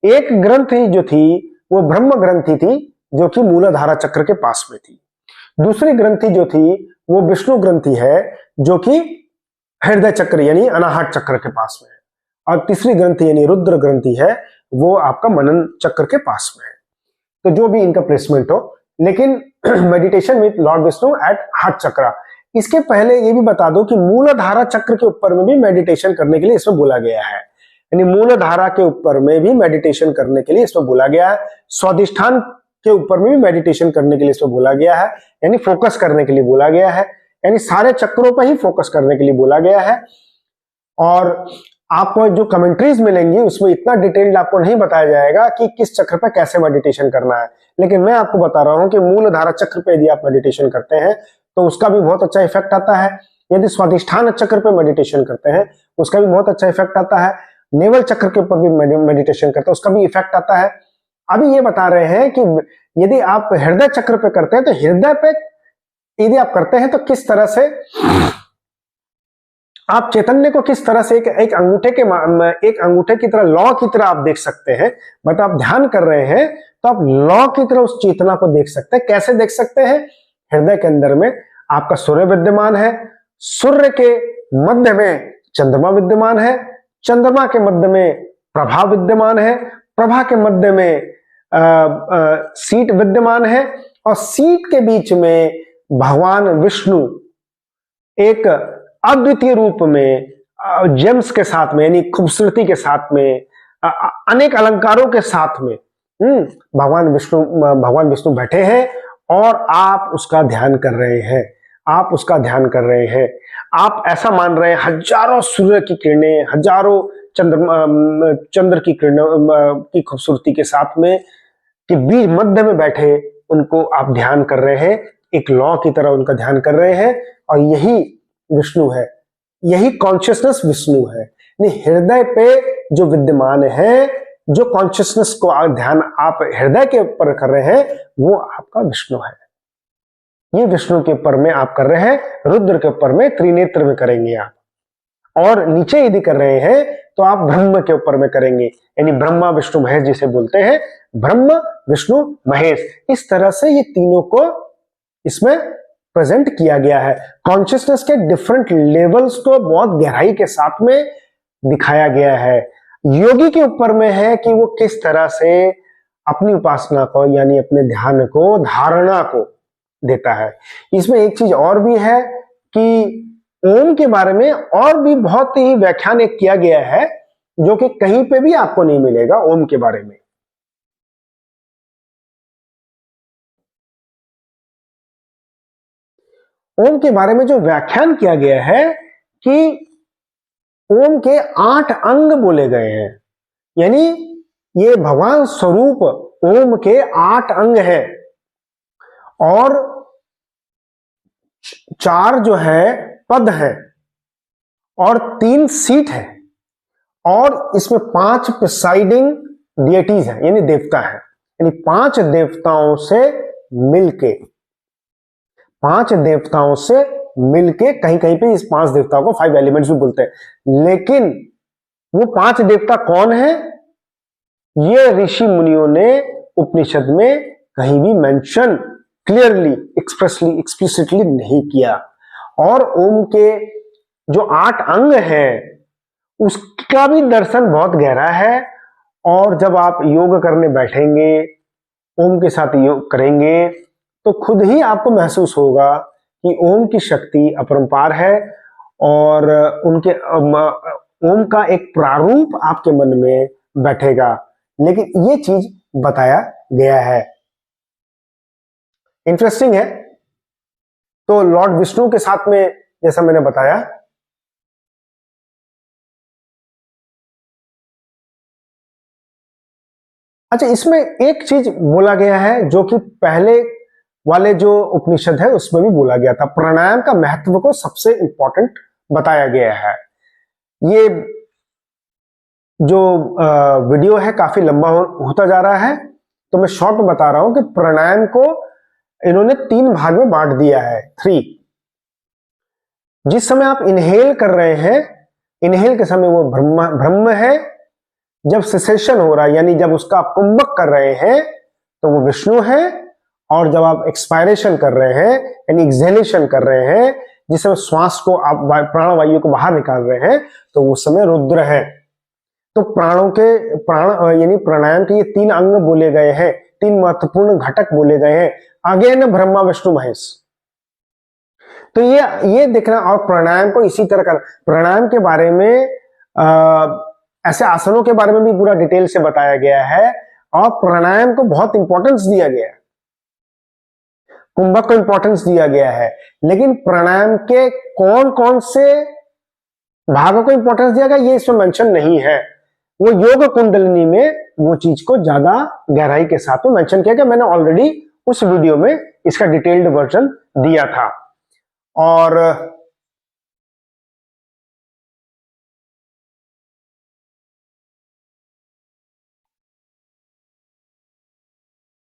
एक ग्रंथि जो थी वो ब्रह्म ग्रंथि थी, जो कि मूलाधारा चक्र के पास में थी। दूसरी ग्रंथि जो थी वो विष्णु ग्रंथि है, जो कि हृदय चक्र यानी अनाहत चक्र के पास में है। और तीसरी ग्रंथि यानी रुद्र ग्रंथि है, वो आपका मनन चक्र के पास में है। तो जो भी इनका प्लेसमेंट हो, लेकिन meditation with Lord Vishnu at heart चक्र। इसके पहले ये भी बता दो कि मूलाधारा चक्र के ऊपर में भी मेडिटेशन करने के लिए इसमें बोला गया है, यानी मूलाधारा के ऊपर में भी मेडिटेशन करने के लिए इसमें बोला गया है। स्वादिष्ठान के ऊपर में भी मेडिटेशन करने के लिए इसमें बोला गया है, यानी फोकस करने के लिए बोला गया है, यानी सारे चक्रों पर ही फोकस करने के लिए बोला गया है। और आपको जो कमेंट्रीज मिलेंगी उसमें इतना डिटेल्ड आपको नहीं बताया जाएगा कि किस चक्र पर कैसे मेडिटेशन करना है, लेकिन मैं आपको बता रहा हूं कि मूलाधारा चक्र पे यदि आप मेडिटेशन करते हैं तो उसका भी बहुत अच्छा इफेक्ट आता है। यदि स्वादिष्ठान चक्र पे मेडिटेशन करते हैं उसका भी बहुत अच्छा इफेक्ट आता है। नेवल चक्र के ऊपर भी मेडिटेशन करते हैं, उसका भी इफेक्ट आता है। अभी ये बता रहे हैं कि यदि आप हृदय चक्र पे करते हैं तो हृदय पे यदि आप करते हैं तो किस तरह से आप चैतन्य को किस तरह से एक अंगूठे की तरह, लॉ की तरह आप देख सकते हैं। मतलब आप ध्यान कर रहे हैं तो आप लॉ की तरह उस चेतना को देख सकते हैं। कैसे देख सकते हैं? हृदय के अंदर में आपका सूर्य विद्यमान है, सूर्य के मध्य में चंद्रमा विद्यमान है, चंद्रमा के मध्य में प्रभा विद्यमान है, प्रभा के मध्य में सीट विद्यमान है, और सीट के बीच में भगवान विष्णु एक अद्वितीय रूप में जेम्स के साथ में, यानी खूबसूरती के साथ में, अनेक अलंकारों के साथ में भगवान विष्णु बैठे हैं और आप उसका ध्यान कर रहे हैं। आप उसका ध्यान कर रहे हैं। आप ऐसा मान रहे हैं हजारों सूर्य की किरणें, हजारों चंद्र की किरणों की खूबसूरती के साथ में कि बीच मध्य में बैठे उनको आप ध्यान कर रहे हैं, एक लॉ की तरह उनका ध्यान कर रहे हैं। और यही विष्णु है, यही कॉन्शियसनेस विष्णु है। हृदय पे जो विद्यमान है, जो कॉन्शियसनेस को ध्यान आप हृदय के ऊपर कर रहे हैं, वो आपका विष्णु है। ये विष्णु के ऊपर में आप कर रहे हैं, रुद्र के ऊपर में त्रिनेत्र में करेंगे आप। और नीचे यदि कर रहे हैं तो आप ब्रह्म के ऊपर में करेंगे, यानी ब्रह्मा विष्णु महेश जिसे बोलते हैं, ब्रह्म विष्णु महेश। इस तरह से ये तीनों को इसमें प्रेजेंट किया गया है। कॉन्शियसनेस के डिफरेंट लेवल्स को बहुत गहराई के साथ में दिखाया गया है। योगी के ऊपर में है कि वो किस तरह से अपनी उपासना को, यानी अपने ध्यान को, धारणा को देता है। इसमें एक चीज और भी है कि ओम के बारे में और भी बहुत ही व्याख्यान एक किया गया है, जो कि कहीं पे भी आपको नहीं मिलेगा ओम के बारे में। ओम के बारे में जो व्याख्यान किया गया है कि ओम के 8 अंग बोले गए हैं, यानी ये भगवान स्वरूप ओम के 8 अंग है और 4 जो है पद है और 3 सीट है और इसमें 5 प्रिसाइडिंग डिएटीज है, यानी देवता है। यानी 5 देवताओं से मिलके कहीं कहीं पे इस 5 देवताओं को 5 एलिमेंट्स भी बोलते हैं। लेकिन वो 5 देवता कौन है, ये ऋषि मुनियों ने उपनिषद में कहीं भी मेंशन क्लियरली, एक्सप्लिसिटली नहीं किया। और ओम के जो 8 अंग हैं उसका भी दर्शन बहुत गहरा है। और जब आप योग करने बैठेंगे, ओम के साथ योग करेंगे, तो खुद ही आपको महसूस होगा कि ओम की शक्ति अपरंपार है और उनके ओम का एक प्रारूप आपके मन में बैठेगा। लेकिन ये चीज बताया गया है। इंटरेस्टिंग है। तो लॉर्ड विष्णु के साथ में जैसा मैंने बताया, अच्छा इसमें एक चीज बोला गया है जो कि पहले वाले जो उपनिषद है उसमें भी बोला गया था। प्राणायाम का महत्व को सबसे इंपॉर्टेंट बताया गया है। ये जो वीडियो है काफी लंबा होता जा रहा है, तो मैं शॉर्ट में बता रहा हूं कि प्राणायाम को इन्होंने 3 भाग में बांट दिया है, 3। जिस समय आप इनहेल कर रहे हैं, इनहेल के समय वो ब्रह्म है। जब सेसेशन हो रहा है, यानी जब उसका आप कुंभक कर रहे हैं, तो वो विष्णु है। और जब आप एक्सपायरेशन कर रहे हैं, यानी एक्सहेलेशन कर रहे हैं, जिस समय श्वास को आप प्राणवायु को बाहर निकाल रहे हैं, तो उस समय रुद्र है। तो यानी प्राणायाम के ये 3 अंग बोले गए हैं, 3 महत्वपूर्ण घटक बोले गए हैं। अगेन ब्रह्मा विष्णु महेश। तो ये देखना। और प्राणायाम को इसी तरह का, प्राणायाम के बारे में ऐसे आसनों के बारे में भी पूरा डिटेल से बताया गया है और प्राणायाम को बहुत इंपॉर्टेंस दिया गया है, कुंभक को इंपॉर्टेंस दिया गया है। लेकिन प्राणायाम के कौन कौन से भागों को इंपॉर्टेंस दिया गया ये इसमें मेंशन नहीं है। वो योग कुंडलिनी में वो चीज को ज्यादा गहराई के साथ में मेंशन किया गया। मैंने ऑलरेडी उस वीडियो में इसका डिटेल्ड वर्जन दिया था। और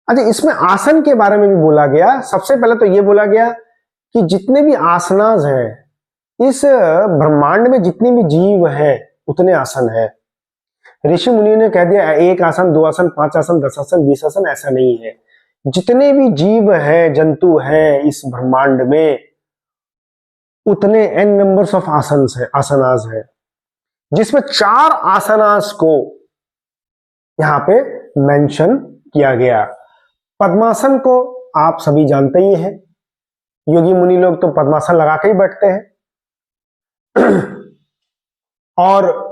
अच्छा, इसमें आसन के बारे में भी बोला गया। सबसे पहले तो ये बोला गया कि जितने भी आसनास हैं, इस ब्रह्मांड में जितने भी जीव हैं उतने आसन हैं। ऋषि मुनि ने कह दिया 1 आसन, 2 आसन, 5 आसन, 10 आसन, 20 आसन, ऐसा नहीं है। जितने भी जीव हैं, जंतु हैं इस ब्रह्मांड में, उतने n नंबर्स ऑफ आसनास है, जिसमें 4 आसनास को यहां पे मेंशन किया गया। पद्मासन को आप सभी जानते ही हैं, योगी मुनि लोग तो पद्मासन लगा के ही बैठते हैं। और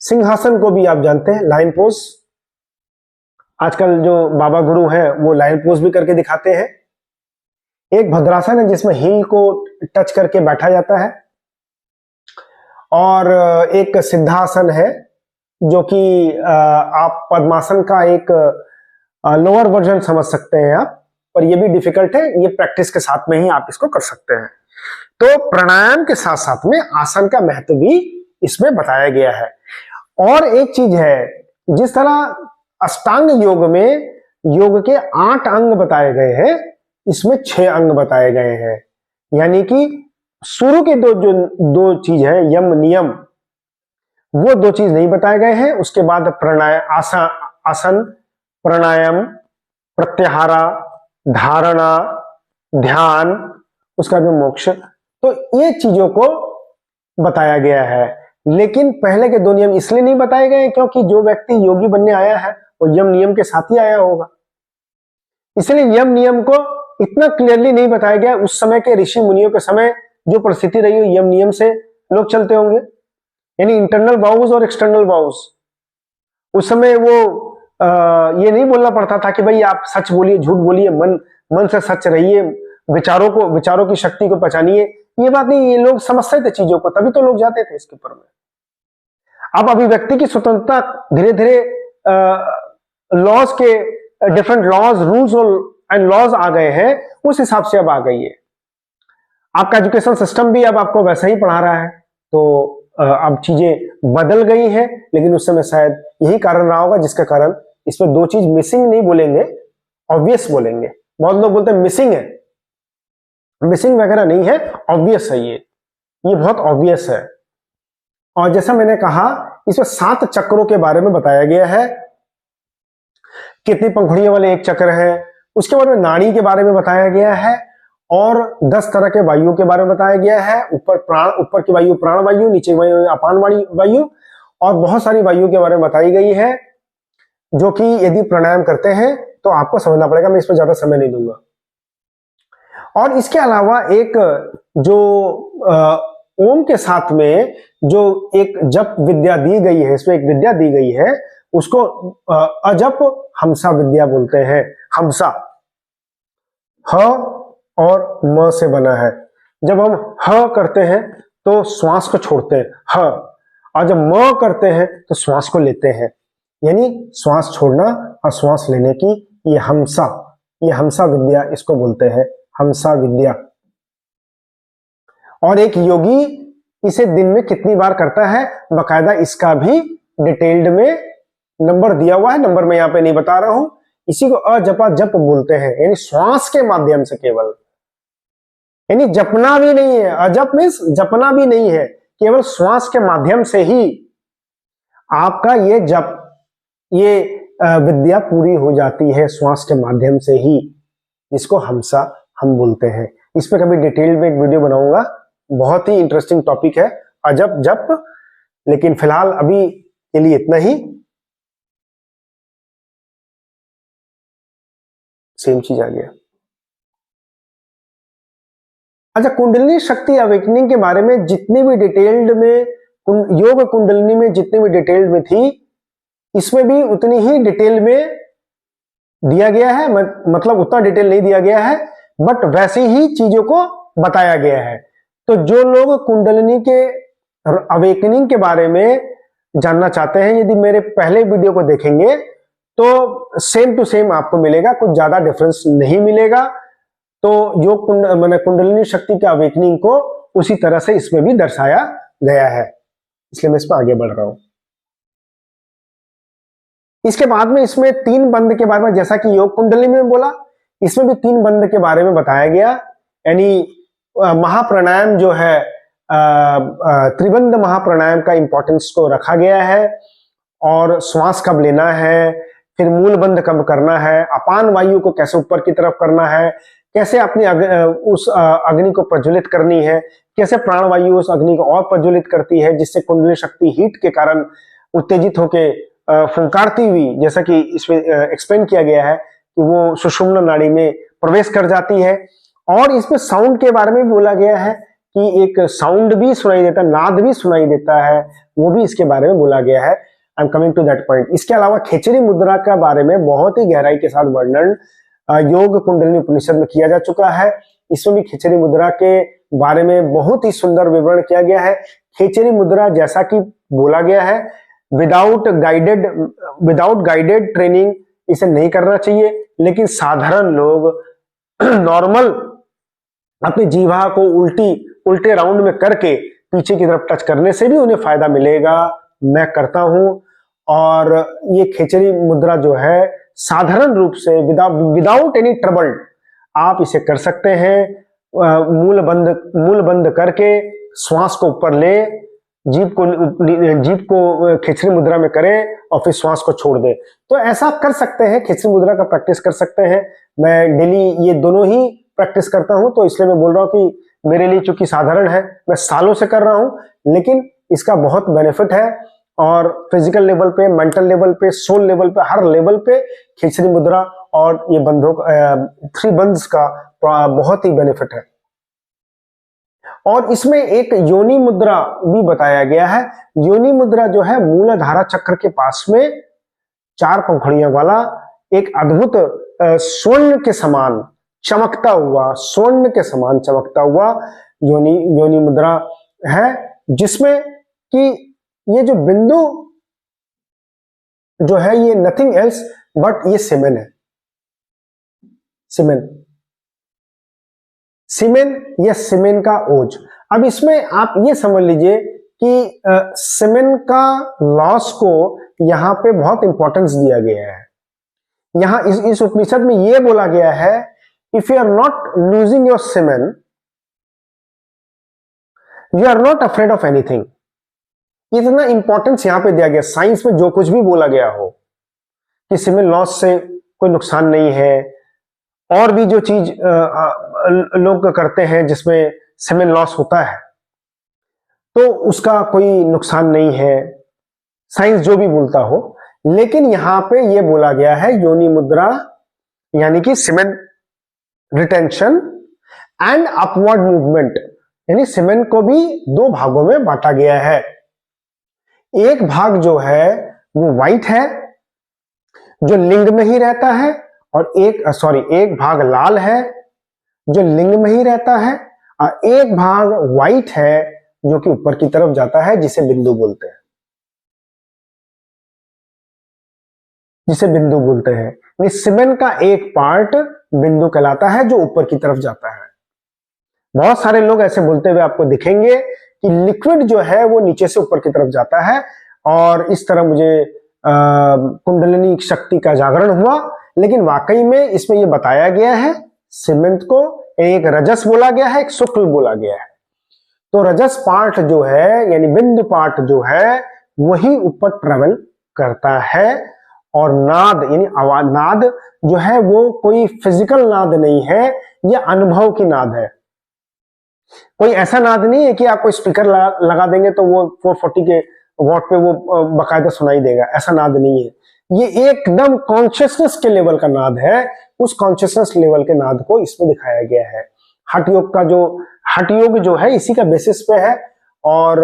सिंहासन को भी आप जानते हैं, लाइन पोज। आजकल जो बाबा गुरु हैं वो लाइन पोज भी करके दिखाते हैं। एक भद्रासन है जिसमें हील को टच करके बैठा जाता है, और एक सिद्धासन है जो कि आप पद्मासन का एक लोअर वर्जन समझ सकते हैं आप, और ये भी डिफिकल्ट है, ये प्रैक्टिस के साथ में ही आप इसको कर सकते हैं। तो प्राणायाम के साथ साथ में आसन का महत्व भी इसमें बताया गया है। और एक चीज है, जिस तरह अष्टांग योग में योग के 8 अंग बताए गए हैं, इसमें 6 अंग बताए गए हैं। यानी कि शुरू के दो चीज है, यम नियम, वो 2 चीज नहीं बताए गए हैं। उसके बाद आसन, प्राणायाम, प्रत्याहारा, धारणा, ध्यान, उसका जो मोक्ष, तो ये चीजों को बताया गया है। लेकिन पहले के 2 नियम इसलिए नहीं बताए गए क्योंकि जो व्यक्ति योगी बनने आया है वो यम नियम के साथ ही आया होगा, इसलिए यम नियम को इतना क्लियरली नहीं बताया गया। उस समय के ऋषि मुनियों के समय जो परिस्थिति रही हो, यम नियम से लोग चलते होंगे, यानी इंटरनल वाउज और एक्सटर्नल वाउज। उस समय वो ये नहीं बोलना पड़ता था कि भाई आप सच बोलिए, झूठ बोलिए, मन से सच रहिए, विचारों की शक्ति को पहचानिए, ये बात नहीं। ये लोग समझते थे चीजों को, तभी तो लोग जाते थे इसके ऊपर में। अब अभिव्यक्ति की स्वतंत्रता धीरे धीरे लॉज के different laws, rules and laws आ गए हैं, उस हिसाब से अब आ गई है। आपका एजुकेशन सिस्टम भी अब आपको वैसा ही पढ़ा रहा है, तो अब चीजें बदल गई हैं। लेकिन उस समय शायद यही कारण रहा होगा जिसके कारण इसमें 2 चीज मिसिंग नहीं बोलेंगे, ऑब्वियस बोलेंगे। बहुत लोग बोलते हैं मिसिंग है, मिसिंग वगैरह नहीं है, ऑब्वियस है, ये बहुत ऑब्वियस है। और जैसा मैंने कहा, इसमें 7 चक्रों के बारे में बताया गया है। कितनी पंखुड़ियों वाले एक चक्र है, उसके बारे में नाड़ी के बारे में बताया गया है, और 10 तरह के वायु के बारे में बताया गया है। ऊपर की वायु प्राण वायु, नीचे वायु अपान वायु, और बहुत सारी वायु के बारे में बताई गई है, जो कि यदि प्राणायाम करते हैं तो आपको समझना पड़ेगा। मैं इस पर ज्यादा समय नहीं दूंगा। और इसके अलावा एक जो ओम के साथ में जो एक जप विद्या दी गई है, इसमें एक विद्या दी गई है, उसको अजप हमसा विद्या बोलते हैं। हमसा ह और म से बना है। जब हम ह करते हैं तो श्वास को छोड़ते हैं, ह, और जब म करते हैं तो श्वास को लेते हैं, यानी श्वास छोड़ना और श्वास लेने की ये हमसा विद्या इसको बोलते हैं, हमसा विद्या। और एक योगी इसे दिन में कितनी बार करता है, बकायदा इसका भी डिटेल्ड में नंबर दिया हुआ है। नंबर मैं यहाँ पे नहीं बता रहा हूं। इसी को अजपा जप बोलते हैं, यानी श्वास के माध्यम से केवल, यानी जपना भी नहीं है। अजप मीन्स जपना भी नहीं है, केवल श्वास के माध्यम से ही आपका ये जप, ये विद्या पूरी हो जाती है, श्वास के माध्यम से ही। इसको हमसा हम बोलते हैं। इस पे कभी डिटेल में एक वीडियो बनाऊंगा, बहुत ही इंटरेस्टिंग टॉपिक है अजप जप। लेकिन फिलहाल अभी के लिए इतना ही। सेम चीज आ गया। अच्छा, कुंडलिनी शक्ति अवेकनिंग के बारे में जितनी भी डिटेल्ड में, योग कुंडलिनी में जितनी भी डिटेल्ड में थी, इसमें भी उतनी ही डिटेल में दिया गया है। मतलब उतना डिटेल नहीं दिया गया है, बट वैसे ही चीजों को बताया गया है। तो जो लोग कुंडलिनी के अवेकनिंग के बारे में जानना चाहते हैं, यदि मेरे पहले वीडियो को देखेंगे तो सेम टू सेम आपको मिलेगा, कुछ ज्यादा डिफरेंस नहीं मिलेगा। तो योग कुंडलिनी शक्ति के अवेकनिंग को उसी तरह से इसमें भी दर्शाया गया है, इसलिए मैं इस पर आगे बढ़ रहा हूं। इसके बाद में इसमें 3 बंद के बारे में, जैसा कि योग कुंडली में बोला, इसमें भी 3 बंद के बारे में बताया गया। यानी महाप्राणायाम जो है, त्रिबंध महाप्राणायाम का इंपॉर्टेंस को रखा गया है, और श्वास कब लेना है, फिर मूल बंद कब करना है, अपान वायु को कैसे ऊपर की तरफ करना है, कैसे अपनी उस अग्नि को प्रज्वलित करनी है, कैसे प्राण वायु उस अग्नि को और प्रज्वलित करती है, जिससे कुंडली शक्ति हीट के कारण उत्तेजित होके फुंकारती हुई, जैसा कि इसमें एक्सप्लेन किया गया है कि वो सुषुम्ना नाड़ी में प्रवेश कर जाती है, और इसमें साउंड के बारे में भी बोला गया है कि एक साउंड भी सुनाई देता है, नाद भी सुनाई देता है, वो भी इसके बारे में बोला गया है। I am coming to that point. इसके अलावा खेचरी मुद्रा के बारे में बहुत ही गहराई के साथ वर्णन योग कुंडलिनी उपनिषद में किया जा चुका है। इसमें भी खेचरी मुद्रा के बारे में बहुत ही सुंदर विवरण किया गया है। खेचरी मुद्रा जैसा कि बोला गया है, विदाउट गाइडेड ट्रेनिंग इसे नहीं करना चाहिए, लेकिन साधारण लोग नॉर्मल अपनी जीवा को उल्टे राउंड में करके पीछे की तरफ टच करने से भी उन्हें फायदा मिलेगा। मैं करता हूं, और ये खेचरी मुद्रा जो है साधारण रूप से विदाउट एनी ट्रबल आप इसे कर सकते हैं। मूल बंद करके श्वास को ऊपर ले, जीभ को खेचरी मुद्रा में करें और फिर श्वास को छोड़ दें। तो ऐसा कर सकते हैं, खेचरी मुद्रा का प्रैक्टिस कर सकते हैं। मैं डेली ये दोनों ही प्रैक्टिस करता हूं, तो इसलिए मैं बोल रहा हूं कि मेरे लिए चूंकि साधारण है, मैं सालों से कर रहा हूं, लेकिन इसका बहुत बेनिफिट है। और फिजिकल लेवल पे, मेंटल लेवल पे, सोल लेवल पे, हर लेवल पे खेचरी मुद्रा और ये बंधों 3 बंध्स का बहुत ही बेनिफिट है। और इसमें एक योनि मुद्रा भी बताया गया है। योनि मुद्रा जो है मूलाधारा चक्र के पास में 4 पंखुड़ियों वाला एक अद्भुत स्वर्ण के समान चमकता हुआ, स्वर्ण के समान चमकता हुआ योनि मुद्रा है, जिसमें कि ये जो बिंदु जो है ये नथिंग एल्स बट ये सीमेन है। सीमेन या सीमेन का ओज। अब इसमें आप ये समझ लीजिए कि सीमेन का लॉस को यहां पे बहुत इंपॉर्टेंस दिया गया है। यहां इस उपनिषद में ये बोला गया है, if you are not losing your semen, you are not afraid of anything. इतना इंपॉर्टेंस यहां पे दिया गया। साइंस में जो कुछ भी बोला गया हो कि सीमेन लॉस से कोई नुकसान नहीं है, और भी जो चीज लोग करते हैं जिसमें सीमेन लॉस होता है, तो उसका कोई नुकसान नहीं है, साइंस जो भी बोलता हो। लेकिन यहां पे ये बोला गया है योनि मुद्रा यानी कि सीमेन रिटेंशन एंड अपवर्ड मूवमेंट, यानी सीमेन को भी 2 भागों में बांटा गया है। एक भाग जो है वो व्हाइट है, जो लिंग में ही रहता है, और एक भाग लाल है जो लिंग में ही रहता है, और एक भाग व्हाइट है जो कि ऊपर की तरफ जाता है, जिसे बिंदु बोलते हैं। सीमेन का एक पार्ट बिंदु कहलाता है जो ऊपर की तरफ जाता है। बहुत सारे लोग ऐसे बोलते हुए आपको दिखेंगे कि लिक्विड जो है वो नीचे से ऊपर की तरफ जाता है, और इस तरह मुझे कुंडलिनी शक्ति का जागरण हुआ। लेकिन वाकई में इसमें ये बताया गया है, सीमेंट को एक रजस बोला गया है, एक शुक्ल बोला गया है। तो रजस पार्ट जो है यानी बिंदु पार्ट जो है वही ऊपर ट्रेवल करता है। और नाद यानी आवाज, नाद जो है वो कोई फिजिकल नाद नहीं है, यह अनुभव की नाद है। कोई ऐसा नाद नहीं है कि आप कोई स्पीकर लगा देंगे तो वो 440 के वॉट पे वो बकायदा सुनाई देगा, ऐसा नाद नहीं है। ये एकदम कॉन्शियसनेस के लेवल का नाद है। उस कॉन्शियसनेस लेवल के नाद को इसमें दिखाया गया है। हठ योग जो है इसी का बेसिस पे है। और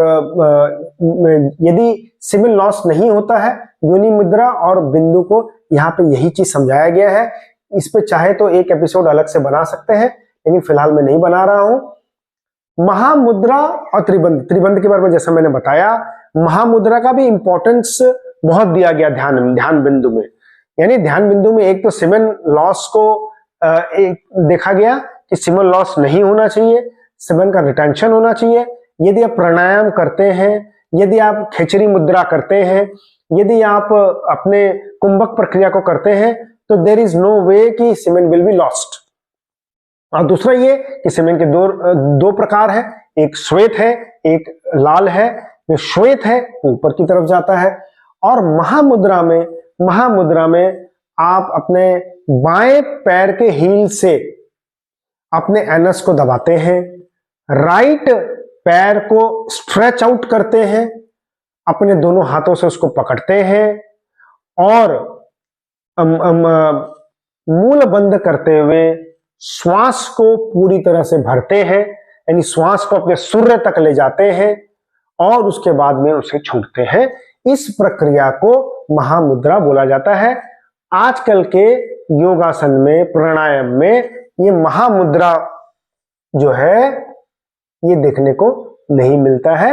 यदि सीमेन लॉस नहीं होता है, योनि मुद्रा और बिंदु को यहाँ पे यही चीज समझाया गया है। इस पे चाहे तो एक एपिसोड अलग से बना सकते हैं, लेकिन फिलहाल मैं नहीं बना रहा हूं। महामुद्रा और त्रिबंध के बारे में जैसा मैंने बताया, महामुद्रा का भी इंपॉर्टेंस बहुत दिया गया ध्यान बिंदु में। यानी ध्यान बिंदु में एक तो सीमेन लॉस को देखा गया कि सीमेन लॉस नहीं होना चाहिए, सीमेन का रिटेंशन होना चाहिए। यदि आप प्राणायाम करते हैं, यदि आप खेचरी मुद्रा करते हैं, यदि आप अपने कुंभक प्रक्रिया को करते हैं, तो देयर इज नो वे कि सीमेन विल बी लॉस्ट। और दूसरा ये कि सीमेन के दो प्रकार है, एक श्वेत है, एक लाल है। जो श्वेत है वो ऊपर की तरफ जाता है। और महामुद्रा में आप अपने बाएं पैर के हील से अपने एनस को दबाते हैं, राइट पैर को स्ट्रेच आउट करते हैं, अपने दोनों हाथों से उसको पकड़ते हैं, और मूल बंद करते हुए श्वास को पूरी तरह से भरते हैं, यानी श्वास को अपने सूर्य तक ले जाते हैं और उसके बाद में उसे छोड़ते हैं। इस प्रक्रिया को महामुद्रा बोला जाता है। आजकल के योगासन में, प्राणायाम में ये महामुद्रा जो है ये देखने को नहीं मिलता है।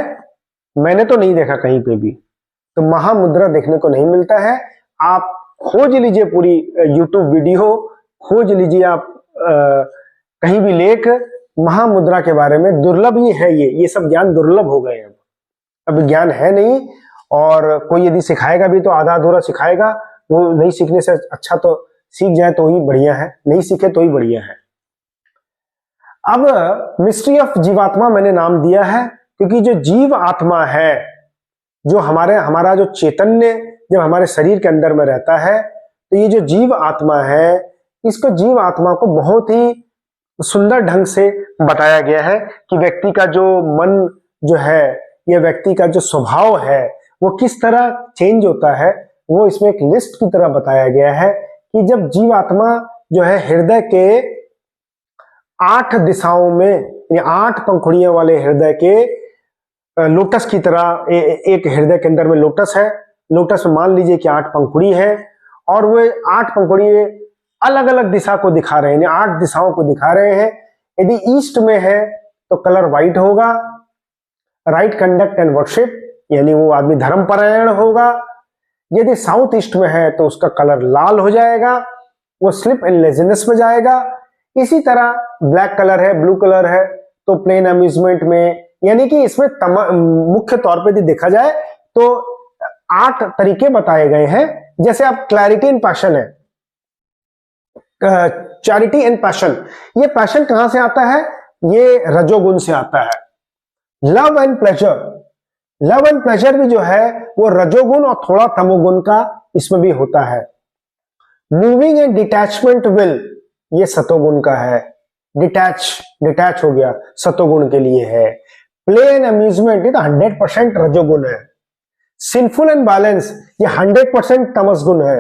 मैंने तो नहीं देखा कहीं पे भी, तो महामुद्रा देखने को नहीं मिलता है। आप खोज लीजिए, पूरी YouTube वीडियो खोज लीजिए आप, कहीं भी लेख महामुद्रा के बारे में। दुर्लभ ही है ये सब ज्ञान दुर्लभ हो गए हैं, अब ज्ञान है नहीं। और कोई यदि सिखाएगा भी तो आधा अधूरा सिखाएगा, वो नहीं सीखने से अच्छा तो सीख जाए तो ही बढ़िया है, नहीं सीखे तो ही बढ़िया है। अब मिस्ट्री ऑफ जीवात्मा मैंने नाम दिया है क्योंकि जो जीव आत्मा है, जो हमारा जो चैतन्य जब हमारे शरीर के अंदर में रहता है, तो ये जो जीव आत्मा है, इसको जीव आत्मा को बहुत ही सुंदर ढंग से बताया गया है कि व्यक्ति का जो मन जो है या व्यक्ति का जो स्वभाव है वो किस तरह चेंज होता है। वो इसमें एक लिस्ट की तरह बताया गया है कि जब जीव आत्मा जो है हृदय के 8 दिशाओं में, यानी 8 पंखुड़ियों वाले हृदय के लोटस की तरह, एक हृदय के अंदर में लोटस है, लोटस में मान लीजिए कि 8 पंखुड़ी है और वे 8 पंखुड़ी अलग अलग दिशा को दिखा रहे हैं, यानी 8 दिशाओं को दिखा रहे हैं। यदि ईस्ट में है तो कलर व्हाइट होगा, राइट कंडक्ट एंड वर्शिप, यानी वो आदमी धर्मपरायण होगा। यदि साउथ ईस्ट में है तो उसका कलर लाल हो जाएगा, वो स्लिप एंड लेजीनेस में जाएगा। इसी तरह ब्लैक कलर है, ब्लू कलर है तो प्लेन अम्यूजमेंट में, यानी कि इसमें मुख्य तौर पे यदि देखा जाए तो 8 तरीके बताए गए हैं। जैसे आप क्लैरिटी एंड पैशन है, चैरिटी एंड पैशन, ये पैशन कहां से आता है? ये रजोगुण से आता है। Love and pleasure, love and pleasure भी जो है वो रजोगुण और थोड़ा तमोगुण का इसमें भी होता है। मूविंग एंड डिटैचमेंट विल, ये सतोगुण का है। डिटैच हो गया, सतोगुण के लिए है। प्ले एंड अम्यूजमेंट, ये तो 100% रजोगुण है। सिंफुल एंड बैलेंस, ये 100% तमस गुण है।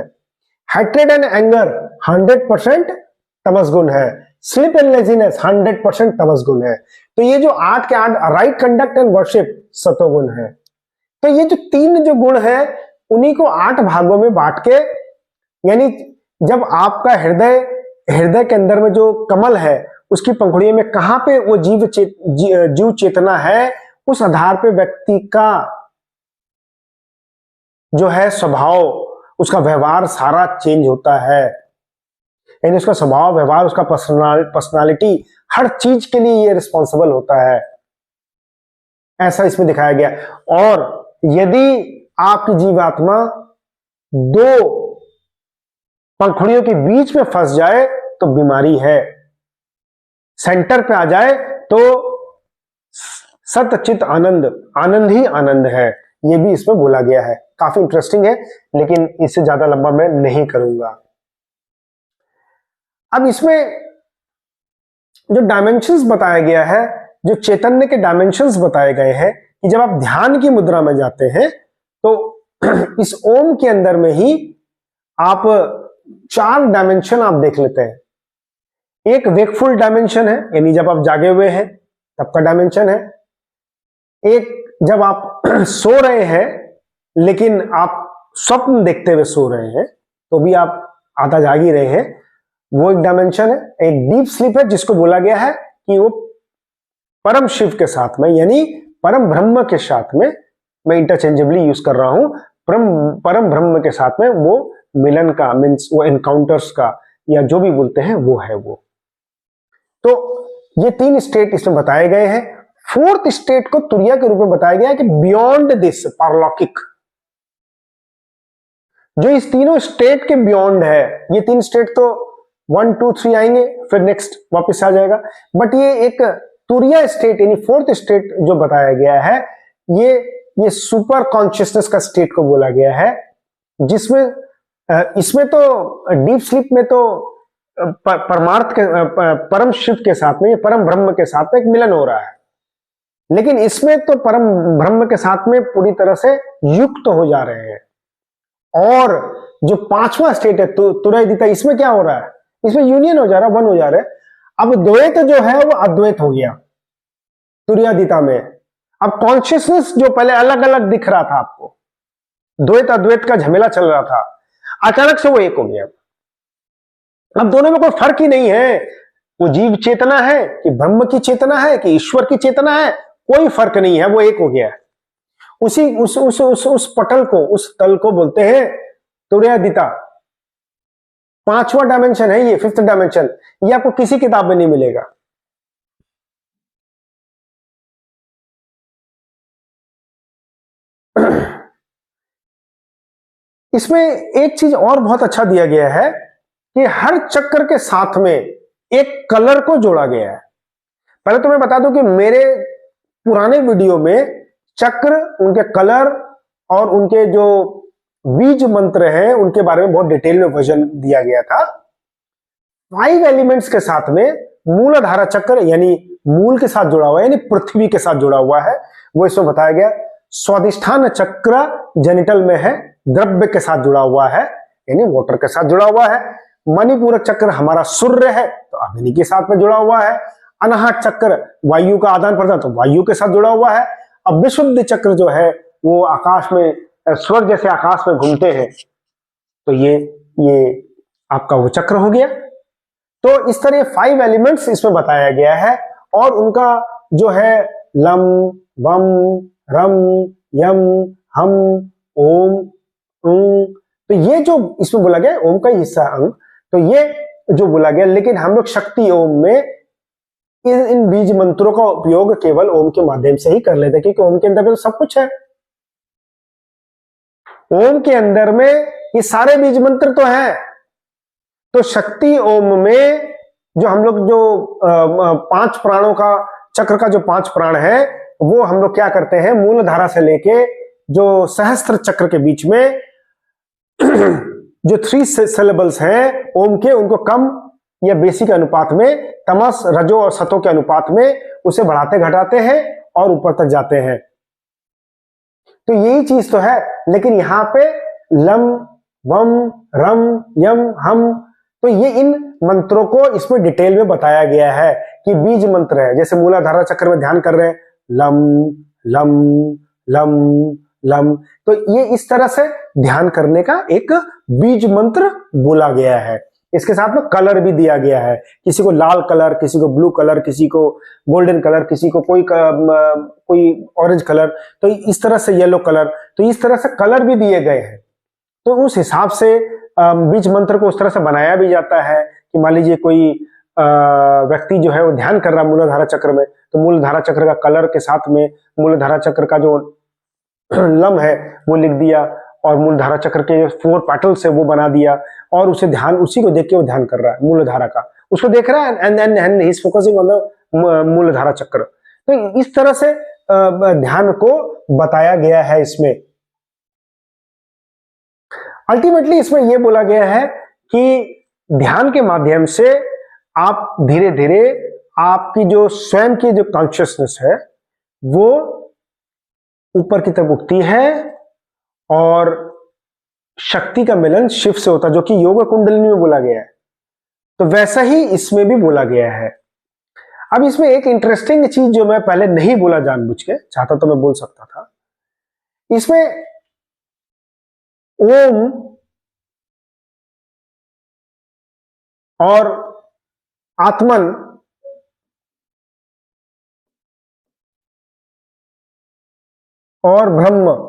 हेट्रेड एंड एंगर 100% तमस गुण है। स्लिप एंड लेजीनेस 100% तमस गुण है। तो ये जो 8 के 8, राइट कंडक्ट एंड वर्शिप सतोगुण है। तो ये जो 3 जो गुण है उन्हीं को 8 भागों में बांट के, यानी जब आपका हृदय के अंदर में जो कमल है उसकी पंखुड़ियों में कहां पे वो जीव चेतना है, उस आधार पे व्यक्ति का जो है स्वभाव, उसका व्यवहार सारा चेंज होता है। यानी उसका स्वभाव, व्यवहार, उसका पर्सनालिटी, हर चीज के लिए ये रिस्पॉन्सिबल होता है, ऐसा इसमें दिखाया गया। और यदि आपकी जीवात्मा 2 पंखुड़ियों के बीच में फंस जाए तो बीमारी है। सेंटर पे आ जाए तो सतचित आनंद, आनंद ही आनंद है, ये भी इसमें बोला गया है। काफी इंटरेस्टिंग है, लेकिन इससे ज्यादा लंबा मैं नहीं करूंगा। अब इसमें जो डायमेंशंस बताया गया है, जो चैतन्य के डायमेंशंस बताए गए हैं कि जब आप ध्यान की मुद्रा में जाते हैं तो इस ओम के अंदर में ही आप 4 डायमेंशन आप देख लेते हैं। एक वेकफुल डायमेंशन है, यानी जब आप जागे हुए हैं तब का डायमेंशन है। एक जब आप सो रहे हैं लेकिन आप स्वप्न देखते हुए सो रहे हैं तो भी आप आधा जाग ही रहे हैं, वो एक डायमेंशन है। एक डीप स्लीप है जिसको बोला गया है कि वो परम शिव के साथ में, यानी परम ब्रह्म के साथ में, मैं इंटरचेंजेबली यूज कर रहा हूं, परम ब्रह्म के साथ में वो मिलन का, मीन्स वो एनकाउंटर्स का, या जो भी बोलते हैं वो है वो। तो ये 3 स्टेट इसमें बताए गए हैं। 4th स्टेट को तुरिया के रूप में बताया गया है कि बियॉन्ड दिस, पारलौकिक, जो इस तीनों स्टेट के बियॉन्ड है। ये 3 स्टेट तो 1 2 3 आएंगे, फिर नेक्स्ट वापस आ जाएगा, बट ये एक तुरिया स्टेट यानी 4th स्टेट जो बताया गया है, ये सुपर कॉन्शियसनेस का स्टेट को बोला गया है, जिसमें इसमें तो डीप स्लीप में तो परमार्थ के, परम शिव के साथ में, परम ब्रह्म के साथ में एक मिलन हो रहा है, लेकिन इसमें तो परम ब्रह्म के साथ में पूरी तरह से युक्त हो जा रहे हैं। और जो 5वां स्टेट है तुरैदिता, इसमें क्या हो रहा है? इसमें यूनियन हो जा रहा है, वन हो जा रहा है। अब द्वैत जो है वो अद्वैत हो गया तुर्यादिता में। अब कॉन्शियसनेस जो पहले अलग अलग दिख रहा था आपको, द्वैत अद्वैत का झमेला चल रहा था, अचानक से वो एक हो गया। अब दोनों में कोई फर्क ही नहीं है, वो जीव चेतना है कि ब्रह्म की चेतना है कि ईश्वर की चेतना है, कोई फर्क नहीं है, वो एक हो गया है। उसी उस पटल को, उस तल को बोलते हैं तुर्यादिता। पांचवा डायमेंशन है ये, फिफ्थ डायमेंशन। ये आपको किसी किताब में नहीं मिलेगा। इसमें एक चीज और बहुत अच्छा दिया गया है कि हर चक्र के साथ में एक कलर को जोड़ा गया है। पहले तो मैं बता दूं कि मेरे पुराने वीडियो में चक्र, उनके कलर और उनके जो बीज मंत्र हैं उनके बारे में बहुत डिटेल में वर्जन दिया गया था। 5 एलिमेंट्स के साथ में मूलाधारा चक्र यानी मूल के साथ जुड़ा हुआ है, यानी पृथ्वी के साथ जुड़ा हुआ है, वो इसमें बताया गया। स्वादिष्ठान चक्र जेनिटल में है, द्रव्य के साथ जुड़ा हुआ है यानी वाटर के साथ जुड़ा हुआ है। मणिपूरक चक्र हमारा सूर्य है तो अग्नि के साथ में जुड़ा हुआ है। अनाहत चक्र वायु का आदान प्रदान तो वायु के साथ जुड़ा हुआ है। अब विशुद्ध चक्र जो है वो आकाश में, स्वर्ग जैसे आकाश में घूमते हैं, तो ये आपका वो चक्र हो गया। तो इस तरह 5 एलिमेंट्स इसमें बताया गया है और उनका जो है लम, वम, रम, यम, हम, ओम, तो ये जो इसमें बोला गया ओम का हिस्सा अंग, तो ये जो बोला गया। लेकिन हम लोग शक्ति ओम में इन बीज मंत्रों का उपयोग केवल ओम के माध्यम से ही कर लेते हैं, क्योंकि ओम के अंदर में तो सब कुछ है। ओम के अंदर में ये सारे बीज मंत्र तो हैं। तो शक्ति ओम में जो हम लोग जो 5 प्राणों का चक्र का जो 5 प्राण है, वो हम लोग क्या करते हैं, मूल धारा से लेके जो सहस्त्र चक्र के बीच में जो 3 सिलेबल्स हैं ओम के, उनको कम या बेसिक अनुपात में, तमस, रजो और सतो के अनुपात में उसे बढ़ाते घटाते हैं और ऊपर तक जाते हैं। तो यही चीज तो है। लेकिन यहां पे लम, वम, रम, यम, हम, तो ये इन मंत्रों को इसमें डिटेल में बताया गया है कि बीज मंत्र है। जैसे मूलाधारा चक्र में ध्यान कर रहे हैं, लम, लम, लम, लम, तो ये इस तरह से ध्यान करने का एक बीज मंत्र बोला गया है। इसके साथ में कलर भी दिया गया है, किसी को लाल कलर, किसी को ब्लू कलर, किसी को गोल्डन कलर, किसी को कोई ऑरेंज कलर, तो इस तरह से येलो कलर, तो इस तरह से कलर भी दिए गए हैं। तो उस हिसाब से बीज मंत्र को उस तरह से बनाया भी जाता है कि मान लीजिए कोई व्यक्ति जो है वो ध्यान कर रहा है मूलाधारा चक्र में, तो मूलाधारा चक्र का कलर के साथ में मूलाधारा चक्र का जो लम है वो लिख दिया और मूलधारा चक्र के 4 पेटल्स है वो बना दिया और उसे ध्यान, उसी को देख के वो ध्यान कर रहा है मूलधारा का, उसको देख रहा है and he is focusing on the Muladhara chakra. तो इस तरह से ध्यान को बताया गया है इसमें। अल्टीमेटली इसमें यह बोला गया है कि ध्यान के माध्यम से आप धीरे धीरे आपकी जो स्वयं की जो कॉन्शियसनेस है वो ऊपर की तरफ उठती है और शक्ति का मिलन शिव से होता है, जो कि योग कुंडलिनी में बोला गया है। तो वैसा ही इसमें भी बोला गया है। अब इसमें एक इंटरेस्टिंग चीज जो मैं पहले नहीं बोला जानबूझ के, चाहता तो मैं बोल सकता था, इसमें ओम और आत्मन और ब्रह्म,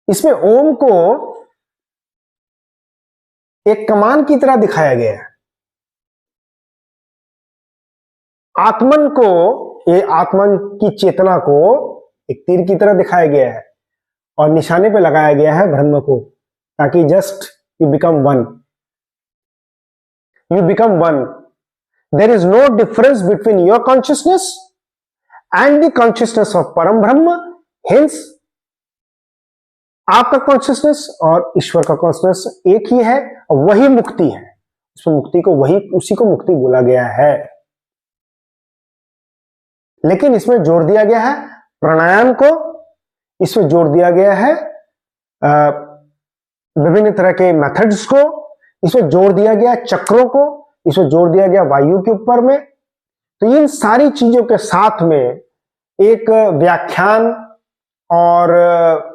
इसमें ओम को एक कमान की तरह दिखाया गया है, आत्मन को, ये आत्मन की चेतना को एक तीर की तरह दिखाया गया है और निशाने पे लगाया गया है ब्रह्म को, ताकि just you become one, you become one. There is no difference between your consciousness and the consciousness of Param Brahma. Hence, आपका कॉन्शियसनेस और ईश्वर का कॉन्शियसनेस एक ही है और वही मुक्ति है। उसमें मुक्ति को उसी को मुक्ति बोला गया है। लेकिन इसमें जोड़ दिया गया है प्राणायाम को, इसमें जोड़ दिया गया है विभिन्न तरह के मेथड्स को, इसमें जोड़ दिया गया चक्रों को, इसमें जोड़ दिया गया वायु के ऊपर में। तो इन सारी चीजों के साथ में एक व्याख्यान और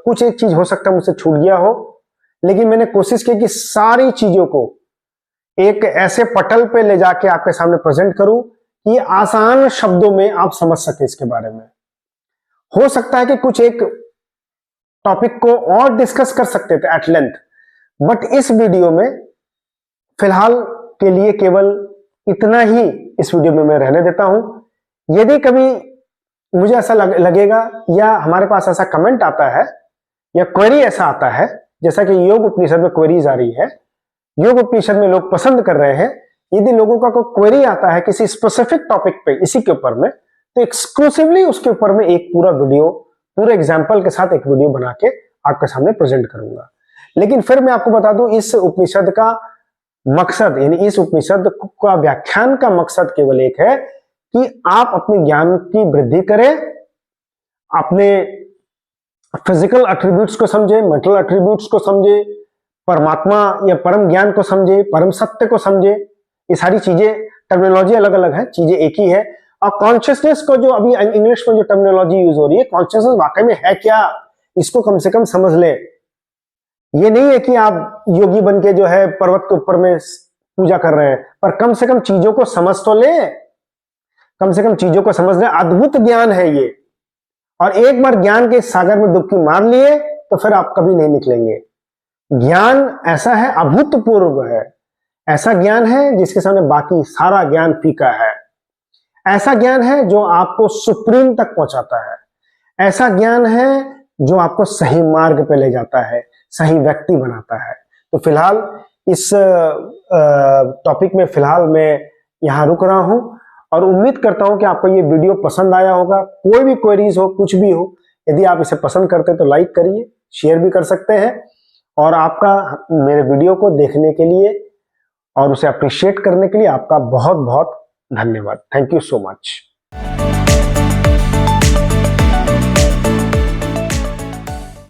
कुछ एक चीज हो सकता है मुझसे छूट गया हो, लेकिन मैंने कोशिश की कि सारी चीजों को एक ऐसे पटल पे ले जाके आपके सामने प्रेजेंट करूं कि आसान शब्दों में आप समझ सके इसके बारे में। हो सकता है कि कुछ एक टॉपिक को और डिस्कस कर सकते थे एट लेंथ, बट इस वीडियो में फिलहाल के लिए केवल इतना ही इस वीडियो में मैं रहने देता हूं। यदि कभी मुझे ऐसा लगेगा या हमारे पास ऐसा कमेंट आता है या क्वेरी ऐसा आता है, जैसा कि योग उपनिषद में क्वेरीज आ रही है, योग उपनिषद में लोग पसंद कर रहे हैं, यदि लोगों का कोई क्वेरी आता है किसी स्पेसिफिक टॉपिक पे इसी के ऊपर में, तो एक्सक्लूसिवली उसके ऊपर में एक पूरा वीडियो, पूरे एग्जाम्पल के साथ एक वीडियो बना के आपके सामने प्रेजेंट करूंगा। लेकिन फिर मैं आपको बता दूं, इस उपनिषद का मकसद, यानी इस उपनिषद का व्याख्यान का मकसद केवल एक है कि आप अपने ज्ञान की वृद्धि करें, अपने फिजिकल एट्रीब्यूट्स को समझे, मेंटल एट्रीब्यूट्स को समझे, परमात्मा या परम ज्ञान को समझे, परम सत्य को समझे। ये सारी चीजें, टर्मिनोलॉजी अलग अलग है, चीजें एक ही है। और कॉन्शियसनेस को, जो अभी इंग्लिश में जो टर्मिनोलॉजी यूज हो रही है, कॉन्शियसनेस वाकई में है क्या, इसको कम से कम समझ ले। ये नहीं है कि आप योगी बन के जो है पर्वत के ऊपर में पूजा कर रहे हैं, पर कम से कम चीजों को समझ तो ले, कम से कम चीजों को समझ ले। अद्भुत ज्ञान है ये, और एक बार ज्ञान के सागर में डुबकी मार लिए तो फिर आप कभी नहीं निकलेंगे। ज्ञान ऐसा है, अभूतपूर्व है, ऐसा ज्ञान है जिसके सामने बाकी सारा ज्ञान फीका है। ऐसा ज्ञान है जो आपको सुप्रीम तक पहुंचाता है। ऐसा ज्ञान है जो आपको सही मार्ग पे ले जाता है, सही व्यक्ति बनाता है। तो फिलहाल इस टॉपिक में फिलहाल मैं यहां रुक रहा हूं, और उम्मीद करता हूं कि आपको ये वीडियो पसंद आया होगा। कोई भी क्वेरीज हो, कुछ भी हो, यदि आप इसे पसंद करते तो लाइक करिए, शेयर भी कर सकते हैं। और आपका मेरे वीडियो को देखने के लिए और उसे अप्रिशिएट करने के लिए आपका बहुत बहुत धन्यवाद। Thank you so much.